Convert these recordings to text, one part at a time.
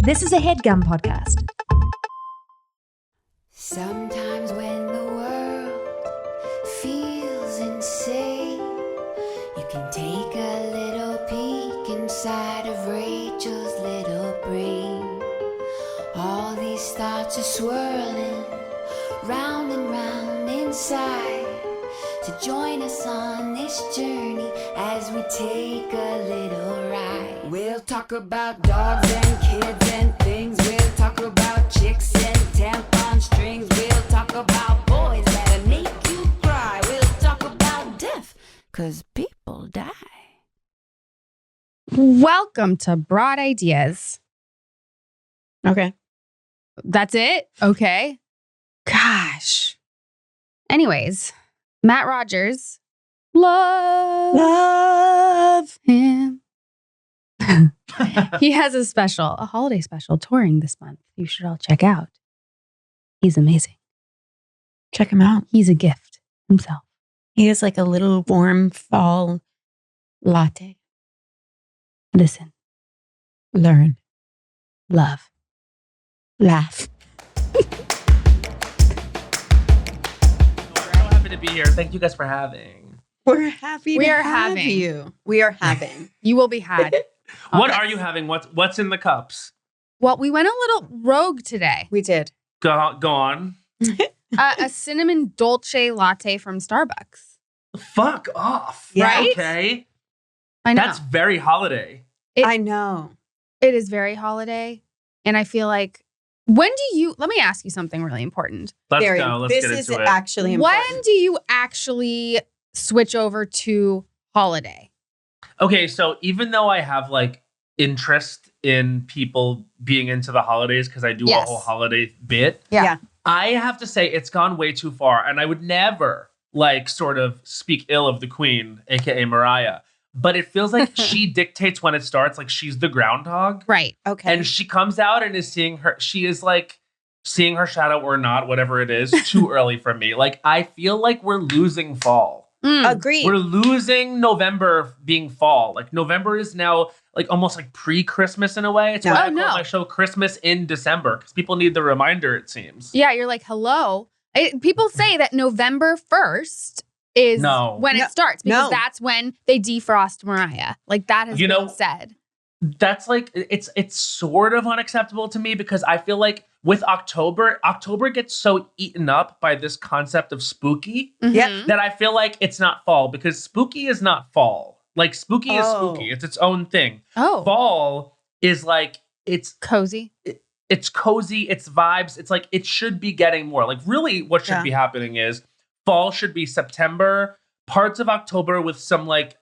This is a HeadGum podcast. Sometimes when the world feels insane, you can take a little peek inside of Rachel's little brain. All these thoughts are swirling round and round inside. So join us on this journey as we take a little ride. We'll talk about dogs and kids and things. We'll talk about chicks and tampon strings. We'll talk about boys that'll make you cry. We'll talk about death, 'cause people die. Welcome to Broad Ideas. Okay. That's it? Okay. Gosh. Anyways, Matt Rogers. Love him. He has a holiday special touring this month. You should all check out. He's amazing. Check him out. He's a gift himself. He is like a little warm fall latte. Listen, Learn. love. Laugh. So happy to be here. Thank you guys for having. We're happy We to are have having. you. We are having. You will be had. What are you having? What's in the cups? Well, we went a little rogue today. We did. Go on. A cinnamon dolce latte from Starbucks. Fuck off. Yeah. Right? Okay. I know. That's very holiday. I know. It is very holiday. And I feel like, let me ask you something really important. Let's Very. go. Let's this get is into it. actually important. When do you actually switch over to holiday? Okay, so even though I have like interest in people being into the holidays because I do Yes. a whole holiday bit, Yeah. I have to say it's gone way too far. And I would never like sort of speak ill of the queen, aka Mariah. But it feels like she dictates when it starts, like she's the groundhog. Right. Okay. And she comes out and is seeing her shadow or not, whatever it is, too early for me. Like, I feel like we're losing fall. Agreed. We're losing November being fall. Like, November is now like almost like pre-Christmas in a way. It's why I call my show Christmas in December, because people need the reminder, it seems. Yeah, you're like, hello. People say that November 1st is when it starts, because that's when they defrost Mariah. Like, that has been said. That's like, it's sort of unacceptable to me, because I feel like with October gets so eaten up by this concept of spooky that I feel like it's not fall, because spooky is not fall. Like, spooky is spooky. It's its own thing. Oh. Fall is like, it's cozy. It's cozy. It's vibes. It's like, it should be getting more. Like, really what should be happening is fall should be September, parts of October with some like,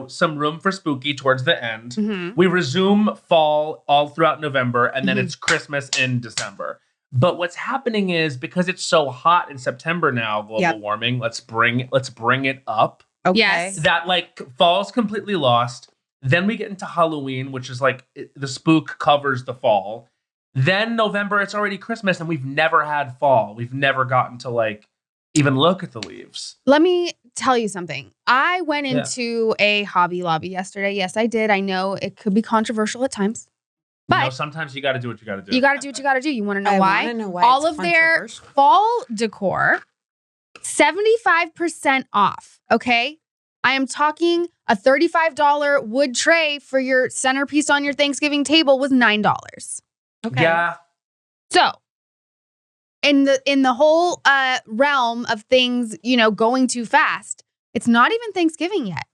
some room for spooky towards the end. Mm-hmm. We resume fall all throughout November, and then it's Christmas in December. But what's happening is, because it's so hot in September now, global warming, let's bring it up. Okay. Yes. That like fall's completely lost. Then we get into Halloween, which is like the spook covers the fall. Then November, it's already Christmas, and we've never had fall. We've never gotten to like even look at the leaves. Let me tell you something. I went into a Hobby Lobby yesterday. Yes, I did. I know it could be controversial at times. But sometimes you got to do what you got to do. You got to do what you got to do. You want to know why? I want to know why. All it's of their controversial. fall decor, 75% off. Okay. I am talking a $35 wood tray for your centerpiece on your Thanksgiving table was $9. Okay. Yeah. So in the whole realm of things, going too fast, it's not even Thanksgiving yet.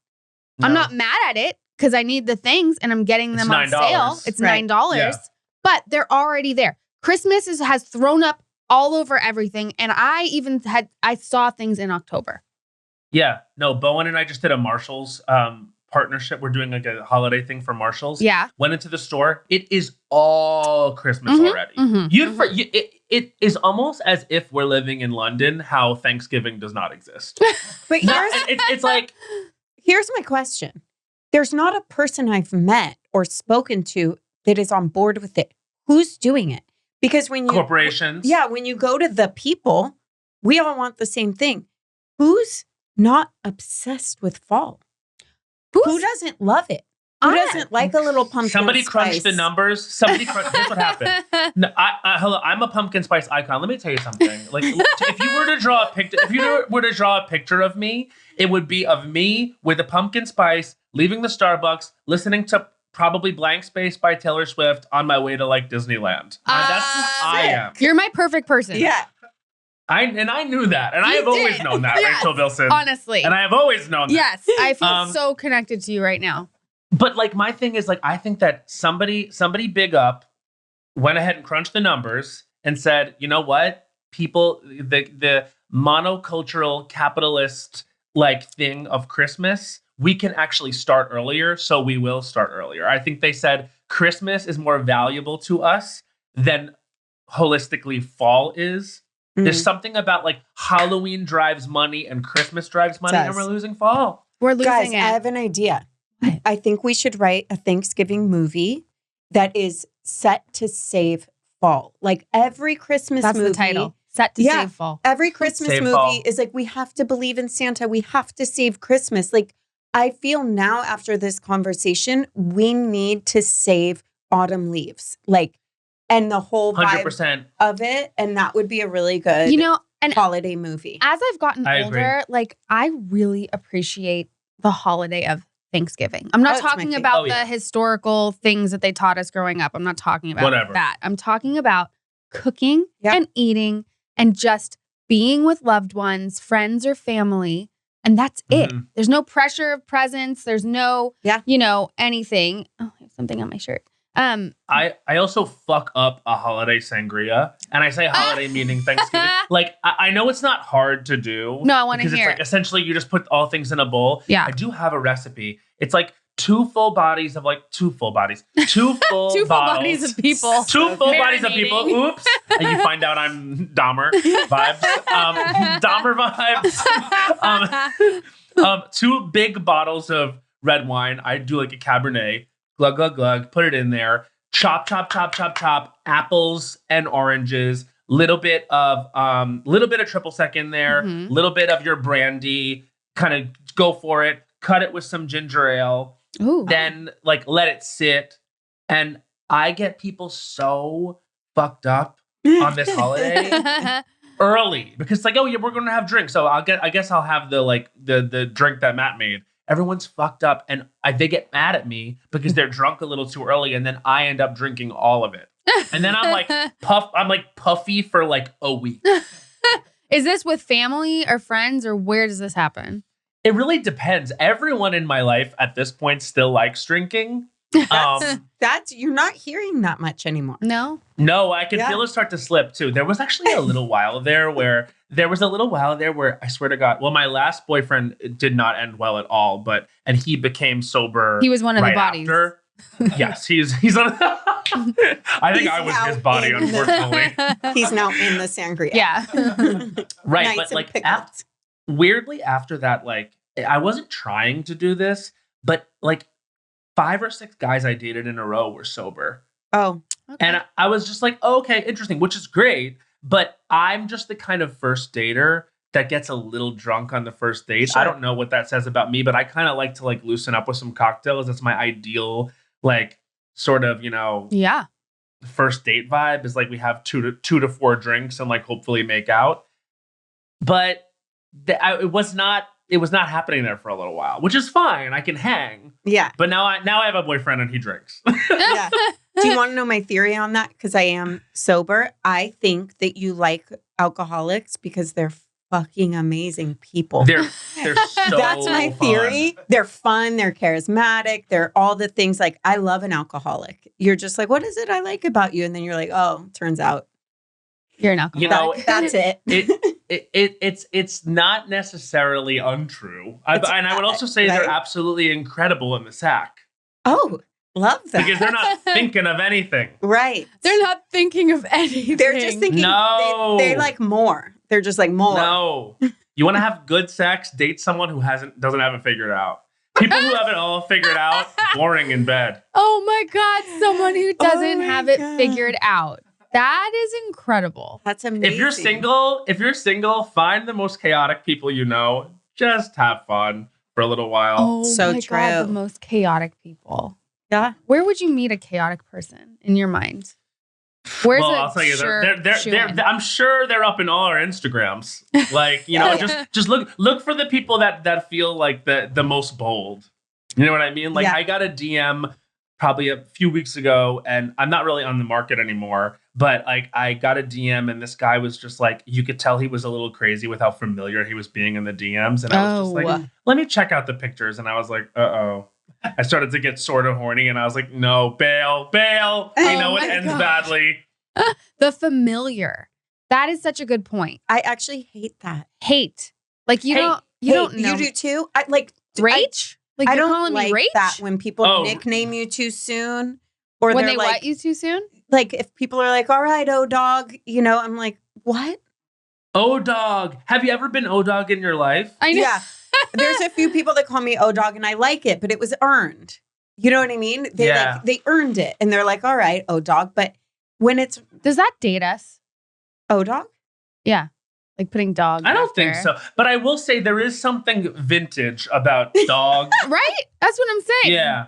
No. I'm not mad at it because I need the things and I'm getting them on $9. sale. It's Right. $9, Yeah. but they're already there. Christmas has thrown up all over everything. And I saw things in October. Yeah. No, Bowen and I just did a Marshalls partnership. We're doing like a holiday thing for Marshalls. Yeah. Went into the store. It is all Christmas already. It is almost as if we're living in London, how Thanksgiving does not exist. But It's like, here's my question. There's not a person I've met or spoken to that is on board with it. Who's doing it? Because when you corporations. when you go to the people, we all want the same thing. Who's not obsessed with fall? Who doesn't love it? Who doesn't like a little pumpkin Somebody spice? crunched the numbers. Here's what happened. No, hello, I'm a pumpkin spice icon. Let me tell you something. Like, if you were to draw a picture of me, it would be of me with a pumpkin spice, leaving the Starbucks, listening to probably Blank Space by Taylor Swift on my way to like Disneyland. That's who I am. You're my perfect person. Yeah. I knew that. And I have always known that, yes, Rachel Bilson. Honestly. And I have always known that. Yes. I feel so connected to you right now. But like my thing is like I think that somebody big up went ahead and crunched the numbers and said, you know what? People, the monocultural capitalist like thing of Christmas, we can actually start earlier, so we will start earlier. I think they said Christmas is more valuable to us than holistically fall is. There's something about like Halloween drives money and Christmas drives money, and we're losing fall. We're losing Guys, it. I have an idea. I think we should write a Thanksgiving movie that is set to save fall. Like every Christmas movie. That's the title. Set to save fall. Every Christmas Save movie fall. is like, we have to believe in Santa. We have to save Christmas. Like, I feel now after this conversation, we need to save autumn leaves. Like, and the whole 100%. of it. And that would be a really good and holiday movie. as I've gotten I older, like I really appreciate the holiday of Thanksgiving. I'm not it's my talking favorite. about the historical things that they taught us growing up. I'm not talking about Whatever. that. I'm talking about cooking Yep. and eating and just being with loved ones, friends or family. And that's it. There's no pressure of presents. There's no, anything. Oh, I have something on my shirt. I also fuck up a holiday sangria, and I say holiday meaning Thanksgiving. Like I know it's not hard to do. No, I want to because hear. it's like essentially you just put all things in a bowl. Yeah. I do have a recipe. It's like two full bodies of bottles. Two full bodies of people. Two full bodies of people. Marinating. Oops. And you find out I'm Dahmer vibes. Dahmer vibes. 2 big bottles of red wine. I do like a Cabernet. Glug, glug, glug. Put it in there. Chop, apples and oranges. Little bit of triple sec in there. Little bit of your brandy. Kind of go for it. Cut it with some ginger ale. Ooh. Then like let it sit. And I get people so fucked up on this holiday early because it's like, oh yeah, we're gonna have drinks. So I guess I'll have the drink that Matt made. Everyone's fucked up and they get mad at me because they're drunk a little too early, and then I end up drinking all of it. And then I'm like puffy for like a week. Is this with family or friends, or where does this happen? It really depends. Everyone in my life at this point still likes drinking. That's you're not hearing that much anymore. No, I can feel it start to slip too. There was actually a little while there where I swear to God, well, my last boyfriend did not end well at all, and he became sober. He was one of the bodies. After. Yes, he's on. I think I was his body, unfortunately. He's now in the sangria. Yeah. Right, Nice but like pickups. weirdly after that, like I wasn't trying to do this, but like 5 or 6 guys I dated in a row were sober. Oh. Okay. And I was just like, oh, okay, interesting, which is great. But I'm just the kind of first dater that gets a little drunk on the first date. Sure. I don't know what that says about me, but I kind of like to like loosen up with some cocktails. That's my ideal, like sort of, first date vibe is like we have 2 to 4 drinks and like hopefully make out. But it was not happening there for a little while, which is fine. I can hang. Yeah. But now I have a boyfriend and he drinks. Yeah. Do you want to know my theory on that? Because I am sober. I think that you like alcoholics because they're fucking amazing people. They're so That's my theory. fun. They're fun. They're charismatic. They're all the things. Like, I love an alcoholic. You're just like, what is it I like about you? And then you're like, oh, turns out You're an alcoholic. that's it. It's not necessarily untrue. And I would also say they're absolutely incredible in the sack. Oh, love that. Because they're not thinking of anything. Right. They're not thinking of anything. They're just thinking No. they like more. They're just like more. No. You want to have good sex, date someone who doesn't have it figured out. People who have it all figured out, boring in bed. Oh my God, someone who doesn't have it God. figured out. That is incredible. That's amazing. If you're single, find the most chaotic people you know. Just have fun. for a little while. Oh, so my true. God, the most chaotic people. Yeah. Where would you meet a chaotic person in your mind? Where's well, I'll tell you, I'm sure they're up in all our Instagrams. Like, you know, just look for the people that feel like the most bold. You know what I mean? Like, I got a DM probably a few weeks ago, and I'm not really on the market anymore, but like I got a DM, and this guy was just like, you could tell he was a little crazy with how familiar he was being in the DMs, and I was just like, let me check out the pictures, and I was like, uh-oh. I started to get sort of horny, and I was like, no, bail. You know, it ends badly. The familiar. That is such a good point. I actually hate that. Hate. Like you don't know. You do too? I like rage? Like I you're don't calling like me rage? that when people nickname you too soon. Or when they're they like, wet you too soon? Like if people are like, all right, oh dog, you know, I'm like, what? Oh dog. Have you ever been oh dog in your life? I know. Yeah. There's a few people that call me oh dog, and I like it, but it was earned. You know what I mean? They earned it, and they're like, all right, oh dog. But when it's does that date us? Oh dog? Yeah. Like putting dog. I don't think so. But I will say there is something vintage about dogs. Right? That's what I'm saying. Yeah.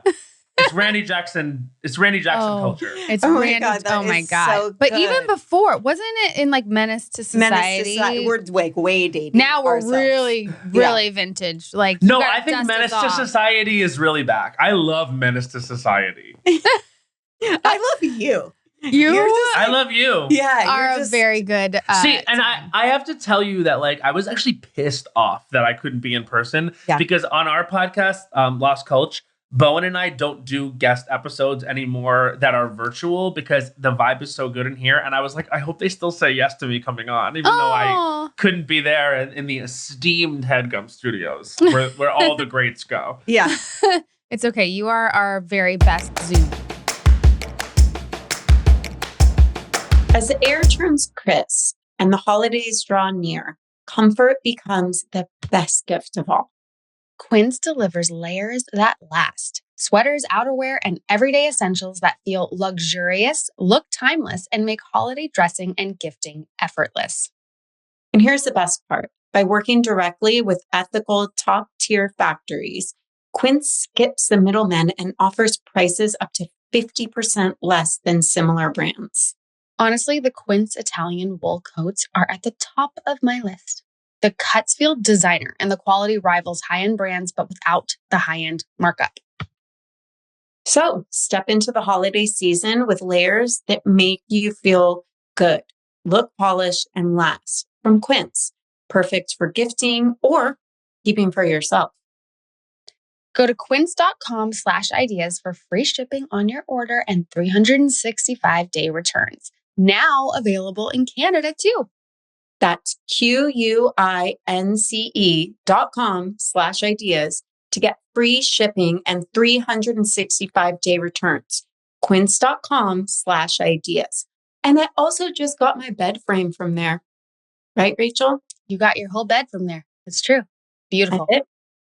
It's Randy Jackson. It's Randy Jackson culture. It's oh Randy. My God. So but even before, wasn't it in like Menace to Society? We're like way dating. Now we're ourselves. really vintage. Like no, I think Menace to Society is really back. I love Menace to Society. I love you. I love you. Yeah, are a very good. See, and I have to tell you that like I was actually pissed off that I couldn't be in person because on our podcast, Lost Culture, Bowen and I don't do guest episodes anymore that are virtual because the vibe is so good in here. And I was like, I hope they still say yes to me coming on, even though I couldn't be there in the esteemed HeadGum Studios where all the greats go. Yeah, it's okay. You are our very best Zoom. As the air turns crisp and the holidays draw near, comfort becomes the best gift of all. Quince delivers layers that last. Sweaters, outerwear, and everyday essentials that feel luxurious, look timeless, and make holiday dressing and gifting effortless. And here's the best part. By working directly with ethical top-tier factories, Quince skips the middlemen and offers prices up to 50% less than similar brands. Honestly, the Quince Italian wool coats are at the top of my list. The cuts feel designer and the quality rivals high-end brands, but without the high-end markup. So step into the holiday season with layers that make you feel good, look polished, and last from Quince. Perfect for gifting or keeping for yourself. Go to quince.com/ideas for free shipping on your order and 365-day returns. Now available in Canada too. That's QUINCE.com/ideas to get free shipping and 365-day returns. Quince.com/ideas. And I also just got my bed frame from there. Right, Rachel? You got your whole bed from there. It's true. Beautiful.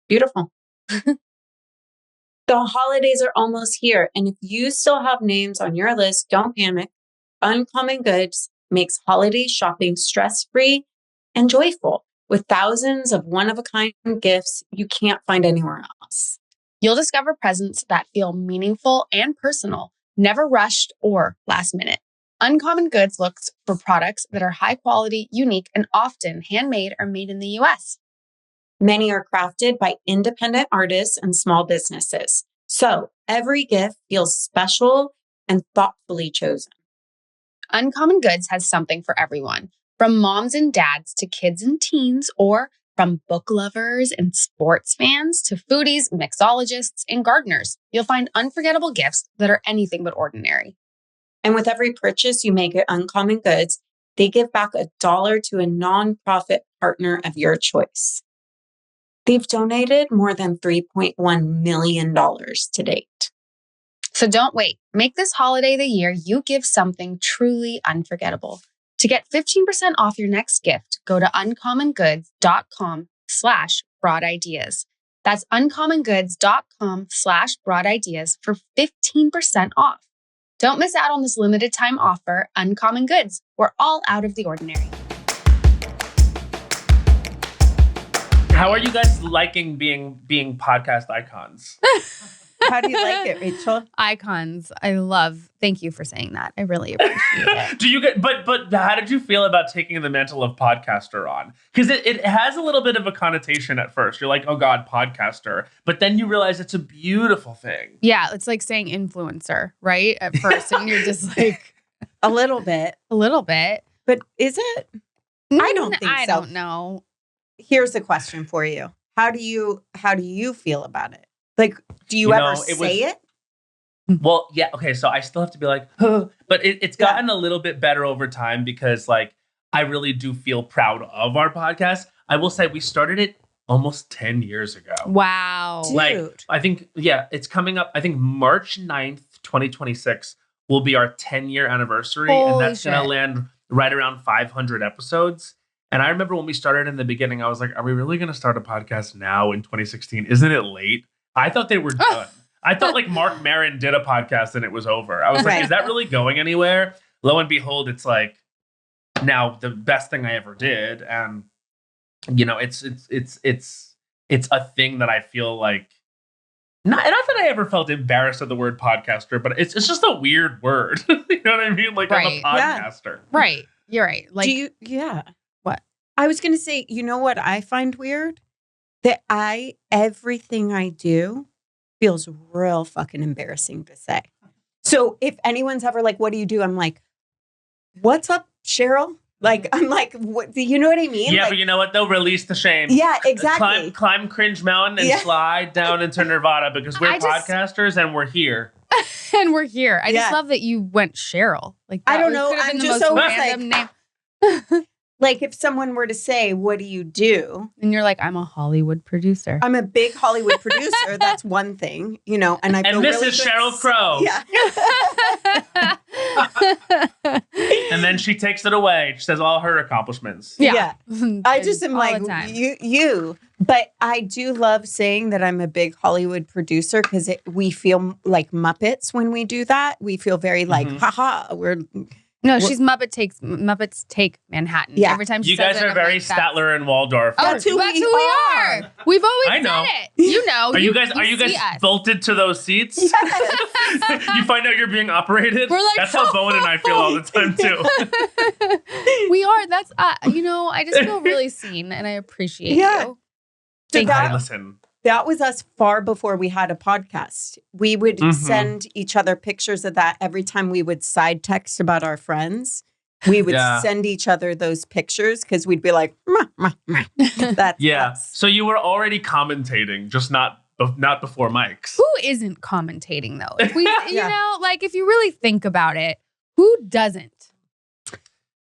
Beautiful. The holidays are almost here. And if you still have names on your list, don't panic. Uncommon Goods makes holiday shopping stress-free and joyful with thousands of one-of-a-kind gifts you can't find anywhere else. You'll discover presents that feel meaningful and personal, never rushed or last minute. Uncommon Goods looks for products that are high quality, unique, and often handmade or made in the U.S. Many are crafted by independent artists and small businesses. So every gift feels special and thoughtfully chosen. Uncommon Goods has something for everyone, from moms and dads to kids and teens, or from book lovers and sports fans to foodies, mixologists, and gardeners. You'll find unforgettable gifts that are anything but ordinary. And with every purchase you make at Uncommon Goods, they give back $1 to a nonprofit partner of your choice. They've donated more than $3.1 million to date. So don't wait. Make this holiday the year you give something truly unforgettable. To get 15% off your next gift, go to uncommongoods.com/broadideas. That's uncommongoods.com/broadideas for 15% off. Don't miss out on this limited time offer. Uncommon Goods. We're all out of the ordinary. How are you guys liking being podcast icons? How do you like it, Rachel? Icons. Thank you for saying that. I really appreciate it. Do you get, but how did you feel about taking the mantle of podcaster on? Because it has a little bit of a connotation at first. You're like, oh God, podcaster. But then you realize it's a beautiful thing. Yeah, it's like saying influencer, right? At first, and you're just like... A little bit. But is it? I don't think so. I don't know. Here's a question for you. How do you feel about it? Like, do you ever say it? Well, yeah. Okay. So I still have to be like, huh, but it's gotten a little bit better over time because like, I really do feel proud of our podcast. I will say we started it almost 10 years ago. Wow. Dude. Like, I think, it's coming up. I think March 9th, 2026 will be our 10-year anniversary. Holy and that's going to shit. land right around 500 episodes. And I remember when we started in the beginning, I was like, are we really going to start a podcast now in 2016? Isn't it late? I thought they were done. I thought like Mark Maron did a podcast and it was over. I was like, is that really going anywhere? Lo and behold, it's like now the best thing I ever did. And you know, it's a thing that I feel like not that I ever felt embarrassed of the word podcaster, but it's just a weird word. You know what I mean? Like Right. I'm a podcaster. Right. You're right. Like, What? I was going to say, you know what I find weird? That everything I do feels real fucking embarrassing to say. So if anyone's ever like, what do you do? I'm like, what's up, Cheryl? Like, I'm like, what, you know what I mean? Yeah, like, but you know what though? Release the shame. Yeah, exactly. Climb Cringe Mountain and slide down into Nirvana because we're podcasters and we're here. and we're here. I just love that you went Cheryl. Like, I don't that know. could have I'm been the just most always random name. like if someone were to say, what do you do? And you're like, I'm a Hollywood producer. I'm a big Hollywood producer. That's one thing, you know, and I feel this really is good. Sheryl Crow. Yeah. And then she takes it away. She says all her accomplishments. Yeah. I just am All like, the time. you. But I do love saying that I'm a big Hollywood producer because we feel like Muppets when we do that. We feel very like, haha, No, she's Muppets Take Manhattan. Yeah. Every time she You says guys it, are I'm very like, that's- Statler and Waldorf. Oh, That's who we are. We've always I know. said it. You know. Are you guys see us. bolted to those seats? Yes. You find out you're being operated? We're like, that's how Bowen and I feel all the time too. We are. That's I just feel really seen and I appreciate you. Thank that- you. Hey, listen. That was us far before we had a podcast. We would send each other pictures of that every time we would side text about our friends. We would send each other those pictures because we'd be like, that's us. So you were already commentating, just not before mics. Who isn't commentating though? If we, you know, like if you really think about it, who doesn't?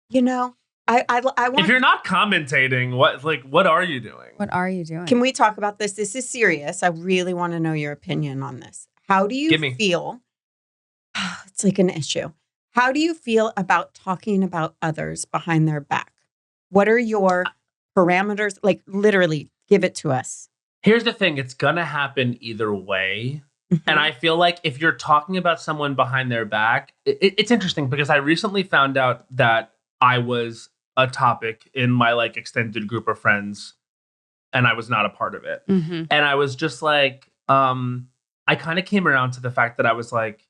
You know, I want. If you're not commentating, what are you doing? What are you doing? Can we talk about this? This is serious. I really want to know your opinion on this. How do you feel? It's like an issue. How do you feel about talking about others behind their back? What are your parameters? Like literally, give it to us. Here's the thing. It's going to happen either way. And I feel like if you're talking about someone behind their back, it's interesting because I recently found out that I was a topic in my like extended group of friends and I was not a part of it. And I was just like, I kind of came around to the fact that I was like,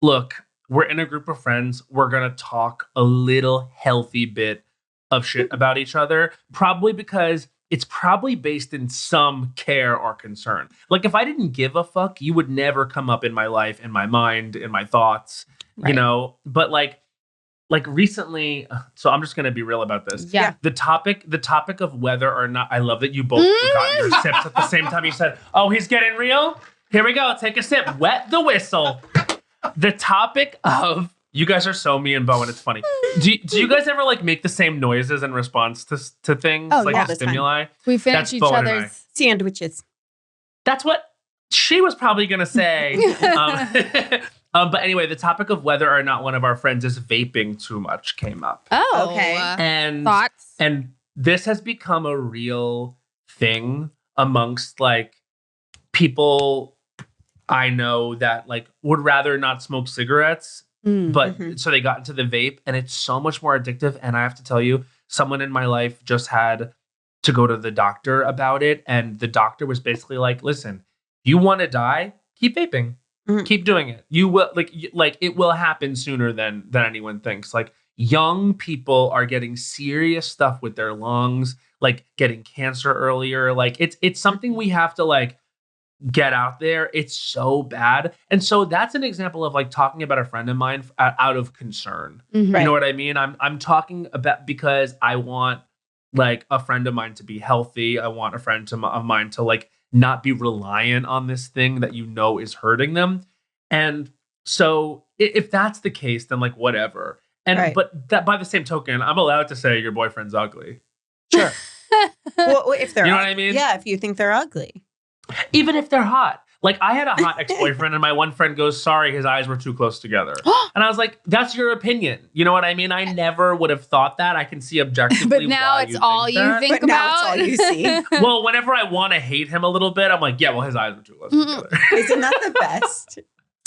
look, we're in a group of friends. We're going to talk a little healthy bit of shit about each other, probably because it's probably based in some care or concern. Like if I didn't give a fuck, you would never come up in my life, in my mind, in my thoughts, you know, but like recently, so I'm just going to be real about this. Yeah. The topic of whether or not, I love that you both got your sips at the same time. You said, oh, he's getting real. Here we go. Take a sip. Wet the whistle. The topic of, you guys are so me and Bowen. It's funny. Do you guys ever like make the same noises in response to things like the stimuli? We finish each other's sandwiches. That's what she was probably going to say. But anyway, the topic of whether or not one of our friends is vaping too much came up. Oh, okay. And thoughts? And this has become a real thing amongst like people I know that like would rather not smoke cigarettes, but so they got into the vape and it's so much more addictive. And I have to tell you, someone in my life just had to go to the doctor about it. And the doctor was basically like, listen, you want to die? Keep vaping. Keep doing it. You will like it will happen sooner than anyone thinks. Like young people are getting serious stuff with their lungs, like getting cancer earlier. Like it's something we have to like get out there. It's so bad. And so that's an example of like talking about a friend of mine out of concern. You know what I mean? I'm talking about because I want like a friend of mine to be healthy. I want a friend of mine to like not be reliant on this thing that you know is hurting them. And so if that's the case, then like whatever. And but that by the same token, I'm allowed to say your boyfriend's ugly. Sure. Well, if they're you know what I mean? Yeah, if you think they're ugly. Even if they're hot. Like I had a hot ex-boyfriend and my one friend goes, sorry, his eyes were too close together. And I was like, that's your opinion. You know what I mean? I never would have thought that. I can see objectively But now why it's you all think you that. think But about. now it's all you see. Well, whenever I want to hate him a little bit, I'm like, yeah, well, his eyes were too close together. Isn't that the best?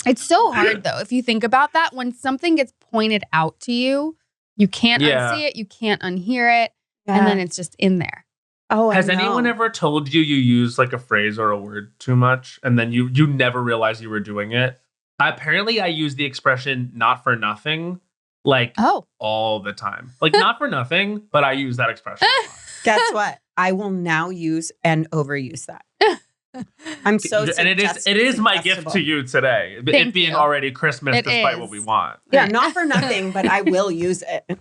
It's so hard though. If you think about that, when something gets pointed out to you, you can't unsee it, you can't unhear it, and then it's just in there. Oh, Has anyone ever told you use like a phrase or a word too much and then you never realized you were doing it? Apparently, I use the expression "not for nothing" like all the time. Like not for nothing, but I use that expression a lot. Guess what? I will now use and overuse that. I'm so and it is my gift to you today. It being already Christmas, despite what we want. Yeah, not for nothing, but I will use it.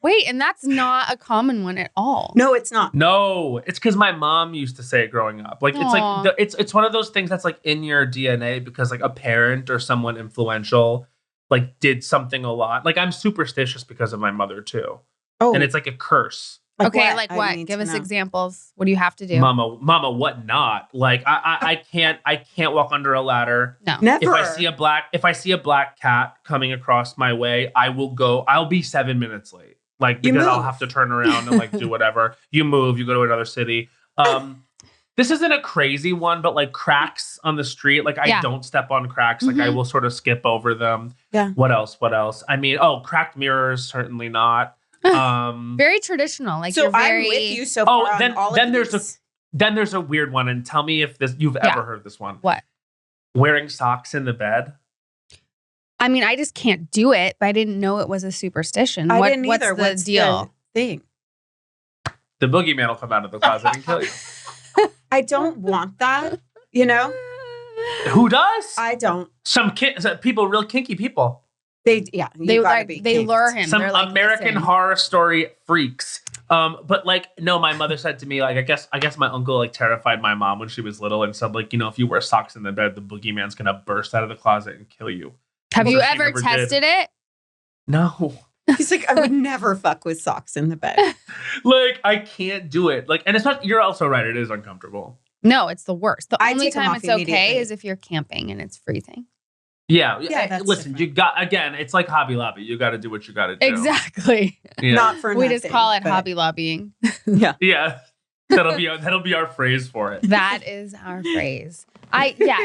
Wait, and that's not a common one at all. No, it's not. No, it's because my mom used to say it growing up. Like it's like it's one of those things that's like in your DNA because like a parent or someone influential like did something a lot. Like I'm superstitious because of my mother too. Oh, and it's like a curse. Like like what? Give us examples. What do you have to do? Mama, what not? Like I can't walk under a ladder. No. Never. If I see a black cat coming across my way, I'll be 7 minutes late. Like because I'll have to turn around and like do whatever. You move, you go to another city. This isn't a crazy one, but like cracks on the street, like I don't step on cracks. Like I will sort of skip over them. Yeah. What else? I mean, cracked mirrors, certainly not. Very traditional. Like so you're very... I'm with you so far. Then there's a weird one, and tell me if you've ever heard this one. What? Wearing socks in the bed. I mean, I just can't do it, but I didn't know it was a superstition. I didn't either. What's the deal? The thing? The boogeyman will come out of the closet and kill you. I don't want that. You know? Who does? I don't. Some people, real kinky people. They lure him. Some like, American Horror Story freaks. But like, no, my mother said to me, like, I guess my uncle like terrified my mom when she was little and said, like, you know, if you wear socks in the bed, the boogeyman's gonna burst out of the closet and kill you. Have you ever tested it? No. He's like, I would never fuck with socks in the bed. Like, I can't do it. Like, and it's not. You're also right. It is uncomfortable. No, it's the worst. The only take them time off it's okay immediately. is if you're camping and it's freezing. Yeah. That's listen, different. you got, again, it's like Hobby Lobby. You got to do what you got to do. Exactly. Yeah. Not for We nothing, just call it but- hobby lobbying. Yeah. Yeah. That'll be our phrase for it. That is our phrase.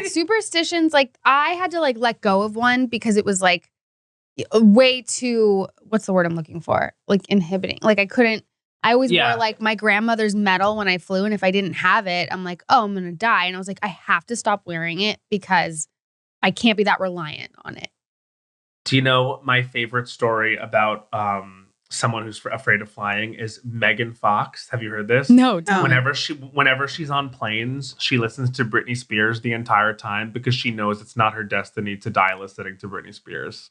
Superstitions, like I had to like let go of one because it was like way too, what's the word I'm looking for? Like inhibiting. Like I always wore like my grandmother's medal when I flew. And if I didn't have it, I'm like, oh, I'm going to die. And I was like, I have to stop wearing it because I can't be that reliant on it. Do you know my favorite story about someone who's afraid of flying is Megan Fox? Have you heard this? No, don't. Whenever she's on planes, she listens to Britney Spears the entire time because she knows it's not her destiny to die listening to Britney Spears.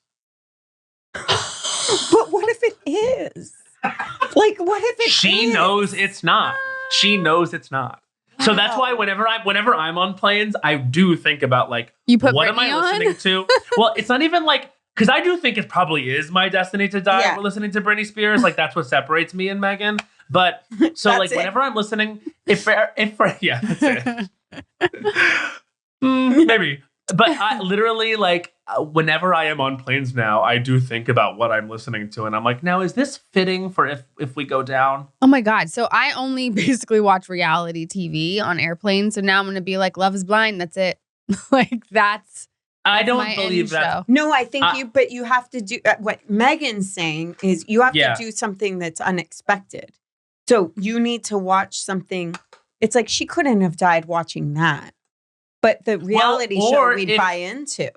But what if it is? Like, what if it She is? knows it's not. She knows it's not. So that's why whenever I'm on planes, I do think about like, what am I listening to? Well, it's not even like, because I do think it probably is my destiny to die listening to Britney Spears. Like that's what separates me and Megan. But so like whenever I'm listening, that's it. Maybe. But I literally like whenever I am on planes now, I do think about what I'm listening to. And I'm like, now is this fitting for if we go down? Oh my God. So I only basically watch reality TV on airplanes. So now I'm going to be like, Love is Blind. That's it. Like that's I don't my believe end that. show. No, I think but you have to do what Megan's saying is you have to do something that's unexpected So you need to watch something. It's like she couldn't have died watching that. But the reality show we'd buy into.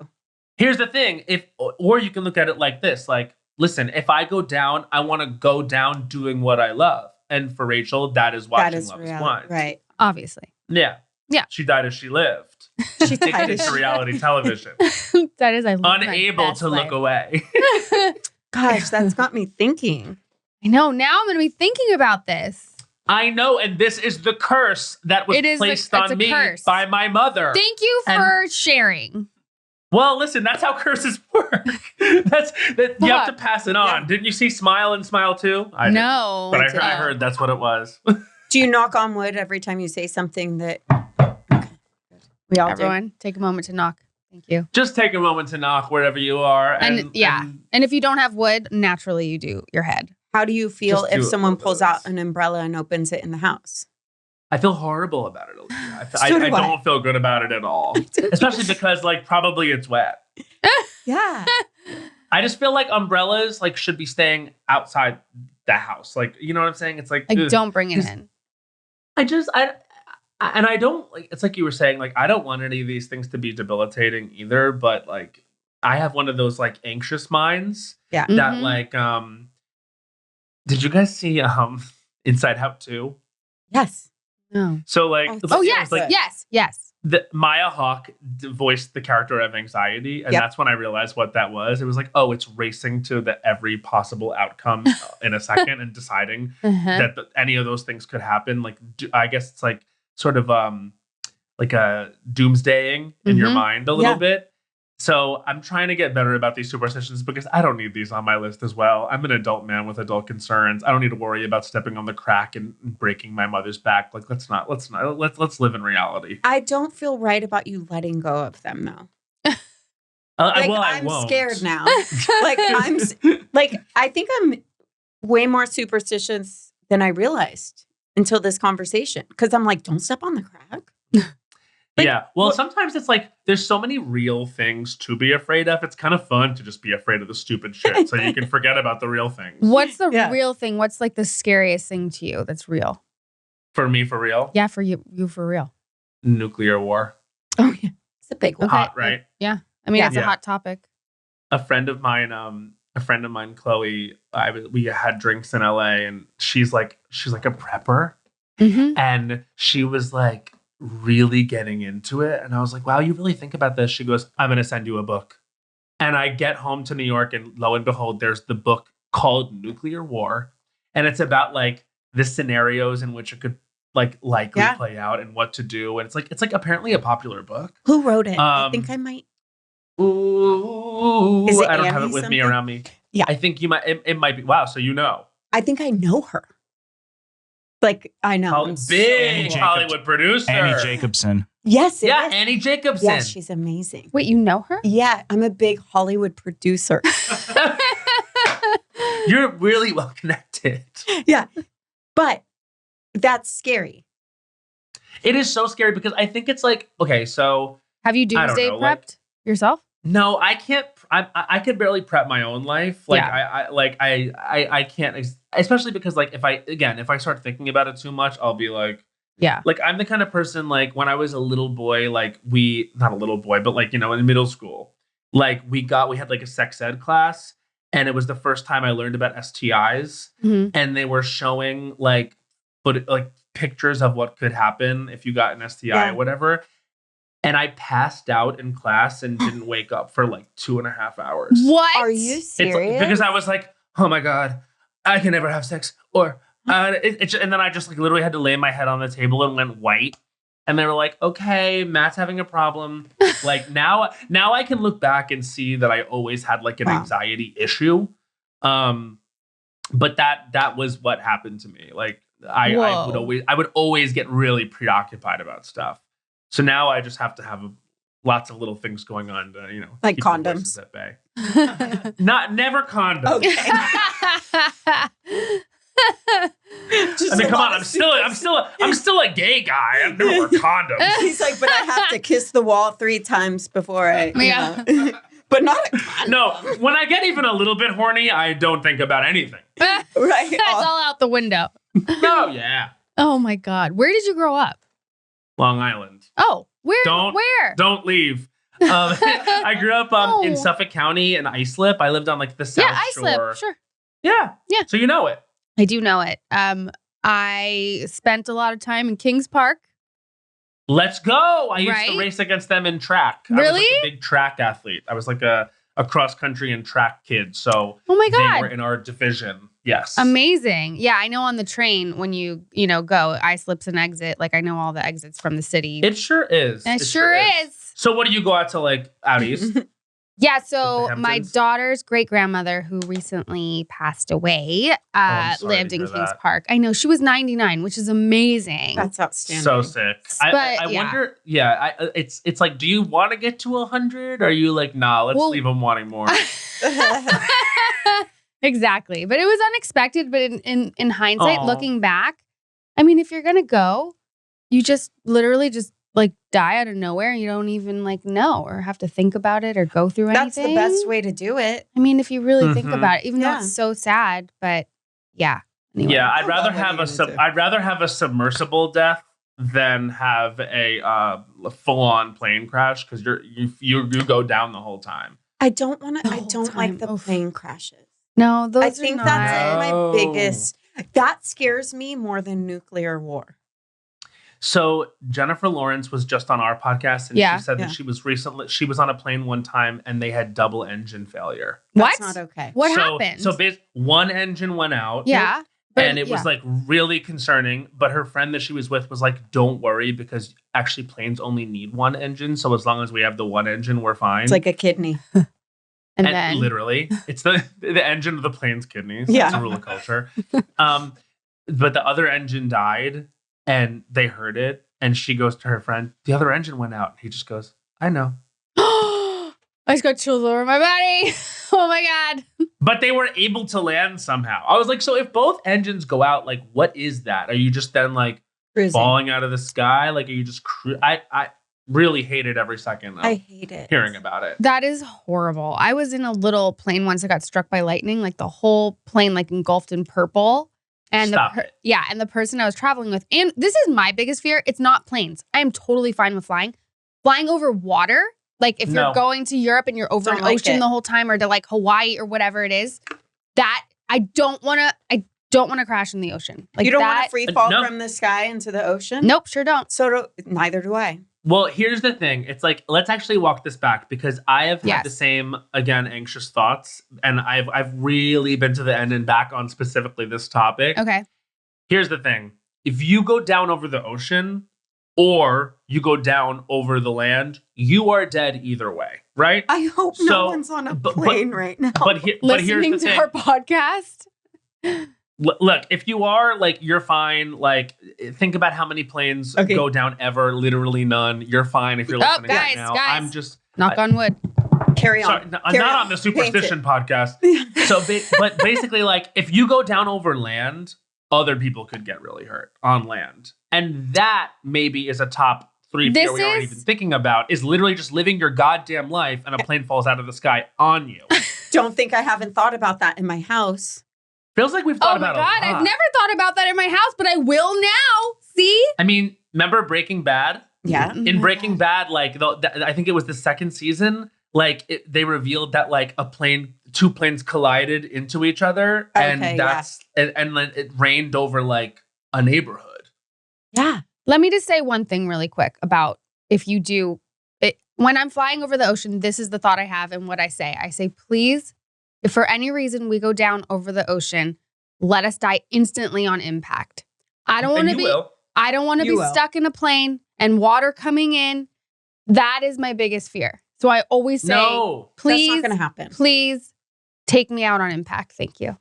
Here's the thing. Or you can look at it like this. Like, listen, if I go down, I want to go down doing what I love. And for Rachel, that is watching Love is Blind. Right. Obviously. Yeah. Yeah. She died as she lived. She died as to reality television. That is, I love unable to look away. Gosh, that's got me thinking. I know. Now I'm going to be thinking about this. I know. And this is the curse that was placed on me by my mother. Thank you for sharing. Well, listen, that's how curses work. You have to pass it on. Yeah. Didn't you see Smile and Smile too? No. But I heard that's what it was. Do you knock on wood every time you say something that... Okay. We all Everyone, take a moment to knock. Thank you. Just take a moment to knock wherever you are. And if you don't have wood, naturally you do your head. How do you feel if someone pulls out an umbrella and opens it in the house? I feel horrible about it, Olivia. I don't feel good about it at all. Especially because, like, probably it's wet. Yeah. I just feel like umbrellas, like, should be staying outside the house. Like, you know what I'm saying? It's like... don't bring it in. I don't, like, it's like you were saying, like, I don't want any of these things to be debilitating either. But, like, I have one of those, like, anxious minds. Yeah. That, like, did you guys see Inside Out 2? Yes. No. So like, yes. Maya Hawke voiced the character of anxiety, and that's when I realized what that was. It was like, oh, it's racing to every possible outcome in a second and deciding that any of those things could happen. Like, I guess it's like sort of like a doomsdaying in your mind a little bit. So I'm trying to get better about these superstitions because I don't need these on my list as well. I'm an adult man with adult concerns. I don't need to worry about stepping on the crack and breaking my mother's back. Like, let's live in reality. I don't feel right about you letting go of them though. I'm scared now. I think I'm way more superstitious than I realized until this conversation. Because I'm like, don't step on the crack. Sometimes it's like there's so many real things to be afraid of. It's kind of fun to just be afraid of the stupid shit so you can forget about the real things. What's the real thing? What's like the scariest thing to you that's real? For me, for real? Yeah, for you for real. Nuclear war. Oh, yeah. It's a big one. Hot, right? Yeah. I mean, it's a hot topic. A friend of mine, Chloe, we had drinks in LA and she's like a prepper. Mm-hmm. And she was like, really getting into it. And I was like, wow, you really think about this? She goes, I'm going to send you a book. And I get home to New York and lo and behold, there's the book called Nuclear War. And it's about like the scenarios in which it could like likely play out and what to do. And it's like apparently a popular book. Who wrote it? I think I might. Ooh, I don't have it with me around me. Yeah. I think you might, it might be. Wow. So you know. I think I know her. Like, I know. Big Hollywood producer. Annie Jacobson. Yes, it is. Annie Jacobson. Yeah, she's amazing. Wait, you know her? Yeah, I'm a big Hollywood producer. You're really well connected. Yeah, but that's scary. It is so scary because I think it's like, okay, so. Have you doomsday prepped yourself? No, I can't. I could barely prep my own life. Like I can't, especially because like if I start thinking about it too much, I'll be like, like I'm the kind of person like when I was a little boy, like not a little boy, but like, you know, in middle school, like we had like a sex ed class and it was the first time I learned about STIs and they were showing like pictures of what could happen if you got an STI or whatever. And I passed out in class and didn't wake up for like 2.5 hours. What? Are you serious? Because I was like, oh my God, I can never have sex. Or, and then I just like literally had to lay my head on the table and went white. And they were like, okay, Matt's having a problem. Like now I can look back and see that I always had like an anxiety issue. But that was what happened to me. Like I would always get really preoccupied about stuff. So now I just have to have lots of little things going on to, you know, like keep condoms at bay. Never condoms. Okay. I mean, come on, I'm still a gay guy. I've never worn condoms. He's like, but I have to kiss the wall 3 times before I, you know. But not a condom. No, when I get even a little bit horny, I don't think about anything. Right. It's all out the window. Oh, yeah. Oh my God. Where did you grow up? Long Island. Oh, where? Don't leave. I grew up in Suffolk County in Islip. I lived on like the South Shore. Islip, sure. Yeah. So you know it. I do know it. I spent a lot of time in Kings Park. Let's go. I used to race against them in track. Really? I was like a big track athlete. I was like a cross country and track kid. So oh my God. They were in our division. Yes. Amazing. Yeah, I know on the train when you go, Islip's an exit. Like I know all the exits from the city. It sure is. It sure is. So what do you go out to like out east? Yeah, so my daughter's great-grandmother, who recently passed away, lived in Kings Park. I know, she was 99, which is amazing. That's outstanding. So sick. I wonder, it's like, do you want to get to 100? Or are you like, nah, let's leave them wanting more? Exactly. But it was unexpected. But in hindsight, looking back, I mean, if you're going to go, you just literally just like die out of nowhere and you don't even like know or have to think about it or go through anything. That's the best way to do it. I mean, if you really think about it, even though it's so sad, but yeah. Anyway. Yeah, I'd rather have a submersible death than have a full-on plane crash because you go down the whole time. I don't like the plane crashes. No, those I think are that's my biggest. That scares me more than nuclear war. So Jennifer Lawrence was just on our podcast and she said that she was on a plane one time and they had double engine failure. What? That's not okay. What happened? So one engine went out. Yeah. And it was like really concerning. But her friend that she was with was like, don't worry, because actually planes only need one engine. So as long as we have the one engine, we're fine. It's like a kidney. and then literally, it's the engine of the plane's kidneys. Yeah. It's a rule of culture. But the other engine died. And they heard it, and she goes to her friend, the other engine went out. He just goes, I know. I just got chills over my body. Oh my God. But they were able to land somehow. I was like, so if both engines go out, like, what is that? Are you just then like falling out of the sky? Like, are you just, I really hated every second of I hate it. hearing about it. That is horrible. I was in a little plane once that got struck by lightning, like the whole plane like engulfed in purple. And and the person I was traveling with, and this is my biggest fear. It's not planes. I am totally fine with flying. Flying over water, like if you're going to Europe and you're over an ocean the whole time, or to like Hawaii or whatever it is, that I don't want to crash in the ocean. Like you don't want to free fall from the sky into the ocean? Nope, sure don't. Neither do I. Well, here's the thing. It's like, let's actually walk this back because I have had the same, again, anxious thoughts. And I've really been to the end and back on specifically this topic. Okay. Here's the thing. If you go down over the ocean or you go down over the land, you are dead either way, right? I hope no one's on a plane right now. But here's the thing. Our podcast. Look, if you are, like, you're fine. Like, think about how many planes go down ever. Literally none. You're fine if you're listening right now. I'm just... Knock on wood. Carry on. Sorry, I'm not on the Superstition podcast. But basically, like, if you go down over land, other people could get really hurt on land. And that maybe is a top 3 fear we aren't even thinking about, is literally just living your goddamn life and a plane falls out of the sky on you. Don't think I haven't thought about that in my house. Feels like we've thought about it a lot. Oh my God, I've never thought about that in my house, but I will now. See? I mean, remember Breaking Bad? Yeah. In Breaking Bad, like, I think it was the second season, like, they revealed that, like, two planes collided into each other, and and then it rained over, like, a neighborhood. Yeah. Let me just say one thing really quick about if you do it. When I'm flying over the ocean, this is the thought I have and what I say. I say, please, if for any reason we go down over the ocean, let us die instantly on impact. I don't want to be stuck in a plane and water coming in. That is my biggest fear. So I always say, please, that's not going to happen. Please take me out on impact. Thank you.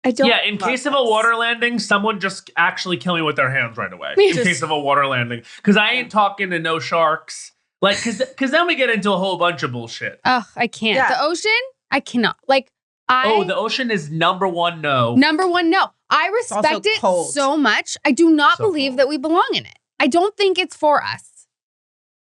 I don't. Yeah, in case of a water landing, someone just actually kill me with their hands right away. In case of a water landing. Because I ain't talking to no sharks. Like, because then we get into a whole bunch of bullshit. Ugh, I can't. Yeah. The ocean, I cannot. Like, the ocean is number one no. Number one no. I respect it so much. I do not believe that we belong in it. I don't think it's for us.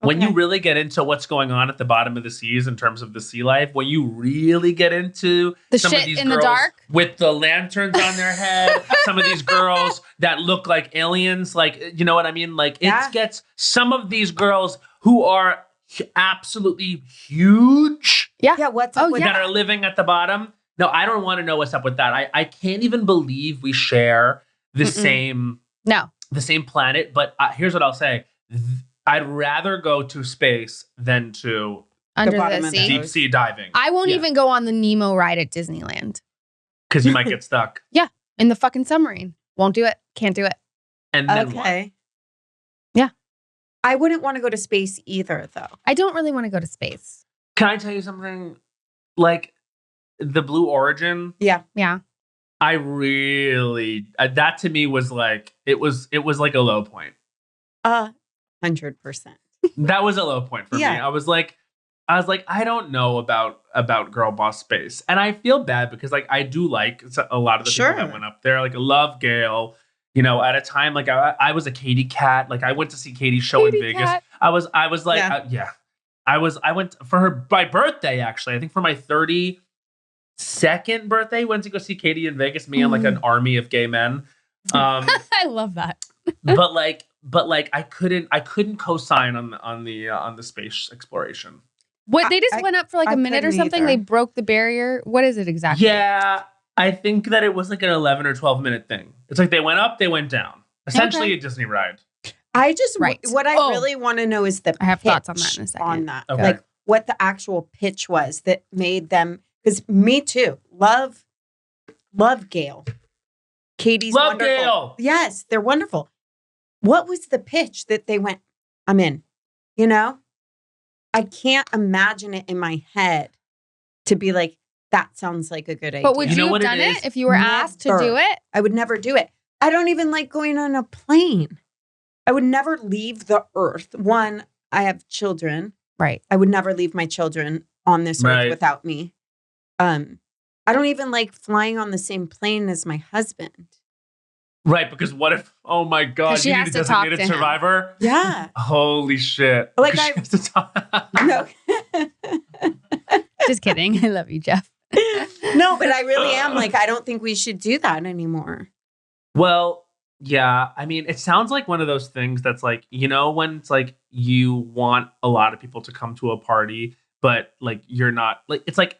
When you really get into what's going on at the bottom of the seas in terms of the sea life, when you really get into The some shit of these in the girls dark? with the lanterns on their head, some of these girls that look like aliens, like, you know what I mean? Like, it gets some of these girls who are absolutely huge. Yeah, what's up with that are living at the bottom. No, I don't want to know what's up with that. I can't even believe we share the same planet. But here's what I'll say. I'd rather go to space than to under the sea. Deep sea diving. I won't even go on the Nemo ride at Disneyland. Because you might get stuck. Yeah, in the fucking submarine. Won't do it. Can't do it. And then what? Yeah. I wouldn't want to go to space either, though. I don't really want to go to space. Can I tell you something? Like, the Blue Origin. Yeah. I really, that to me was like, it was like a low point. 100%. That was a low point for me. I was like, I don't know about Girl Boss Space. And I feel bad because like, I do like a lot of the people that went up there. Like, I love Gail, you know, at a time, like I was a Katie cat. Like, I went to see Katie's show in Vegas. Cat. I was like, I went for my birthday, actually. I think for my 32nd birthday, went to go see Katie in Vegas, me and like an army of gay men. I love that. but I couldn't co-sign on the space exploration. What, they just went up for like a minute or something? either. They broke the barrier? What is it exactly? Yeah, I think that it was like an 11 or 12 minute thing. It's like they went up, they went down. Essentially a Disney ride. I just, what I really want to know is the I have thoughts on that in a second. On that. Okay. Like, what the actual pitch was that made them, because me too, love Gail. Katie's Love wonderful. Gail. Yes, they're wonderful. What was the pitch that they went, I'm in, you know? I can't imagine it in my head to be like, that sounds like a good idea. But would you have done it if you were asked to do it? I would never do it. I don't even like going on a plane. I would never leave the earth. One, I have children. Right. I would never leave my children on this earth without me. I don't even like flying on the same plane as my husband. Right, because what if, oh my God, she you has need a to talk to designated him. survivor? Yeah. Holy shit. Like, She has to talk. No. Just kidding. I love you, Jeff. No, but I really am like, I don't think we should do that anymore. Well, yeah. I mean, it sounds like one of those things that's like, you know, when it's like you want a lot of people to come to a party, but like you're not, like, it's like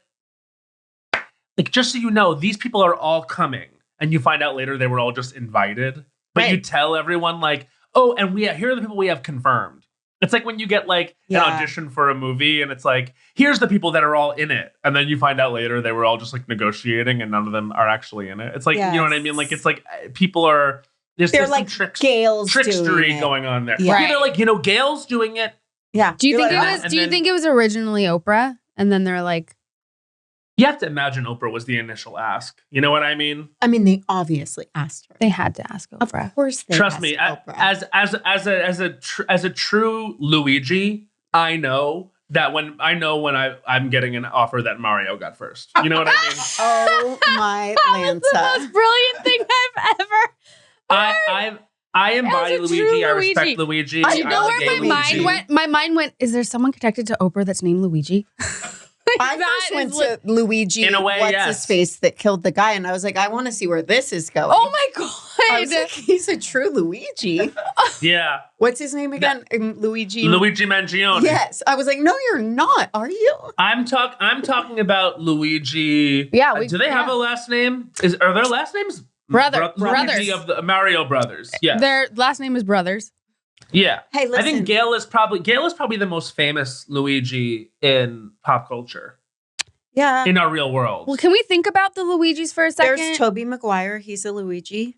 just so you know, these people are all coming. And you find out later they were all just invited. But you tell everyone like, oh, and here are the people we have confirmed. It's like when you get like an audition for a movie and it's like, here's the people that are all in it. And then you find out later they were all just like negotiating and none of them are actually in it. It's like, you know what I mean? Like, it's like people are, there's like some Gail's trickstery going on there. Yeah. Right. They're like, you know, Gail's doing it. Yeah. Do you think it was originally Oprah? And then they're like, you have to imagine Oprah was the initial ask. You know what I mean? I mean, they obviously asked her. They had to ask Oprah. Of course they Trust asked me, Oprah. as a true Luigi, I know that when I'm getting an offer that Mario got first. You know what I mean? Oh my Lanta. That's the most brilliant thing I've ever I embody As a true Luigi. I Luigi. respect Luigi. Do you know I where like my Luigi. mind went? My mind went, is there someone connected to Oprah that's named Luigi? I first went to Luigi, In a way, what's yes. his face that killed the guy, and I was like, I want to see where this is going. Oh my I was God. like, he's a true Luigi. Yeah. What's his name again? Luigi Mangione. Yes. I was like, no, you're not. Are you? I'm talking about Luigi. Yeah, Do they have a last name? Are their last names Brothers. Luigi of the Mario brothers? Yeah. Their last name is Brothers. Yeah. Hey, listen. I think Gail is probably the most famous Luigi in pop culture. Yeah. In our real world. Well, can we think about the Luigis for a second? There's Tobey Maguire. He's a Luigi.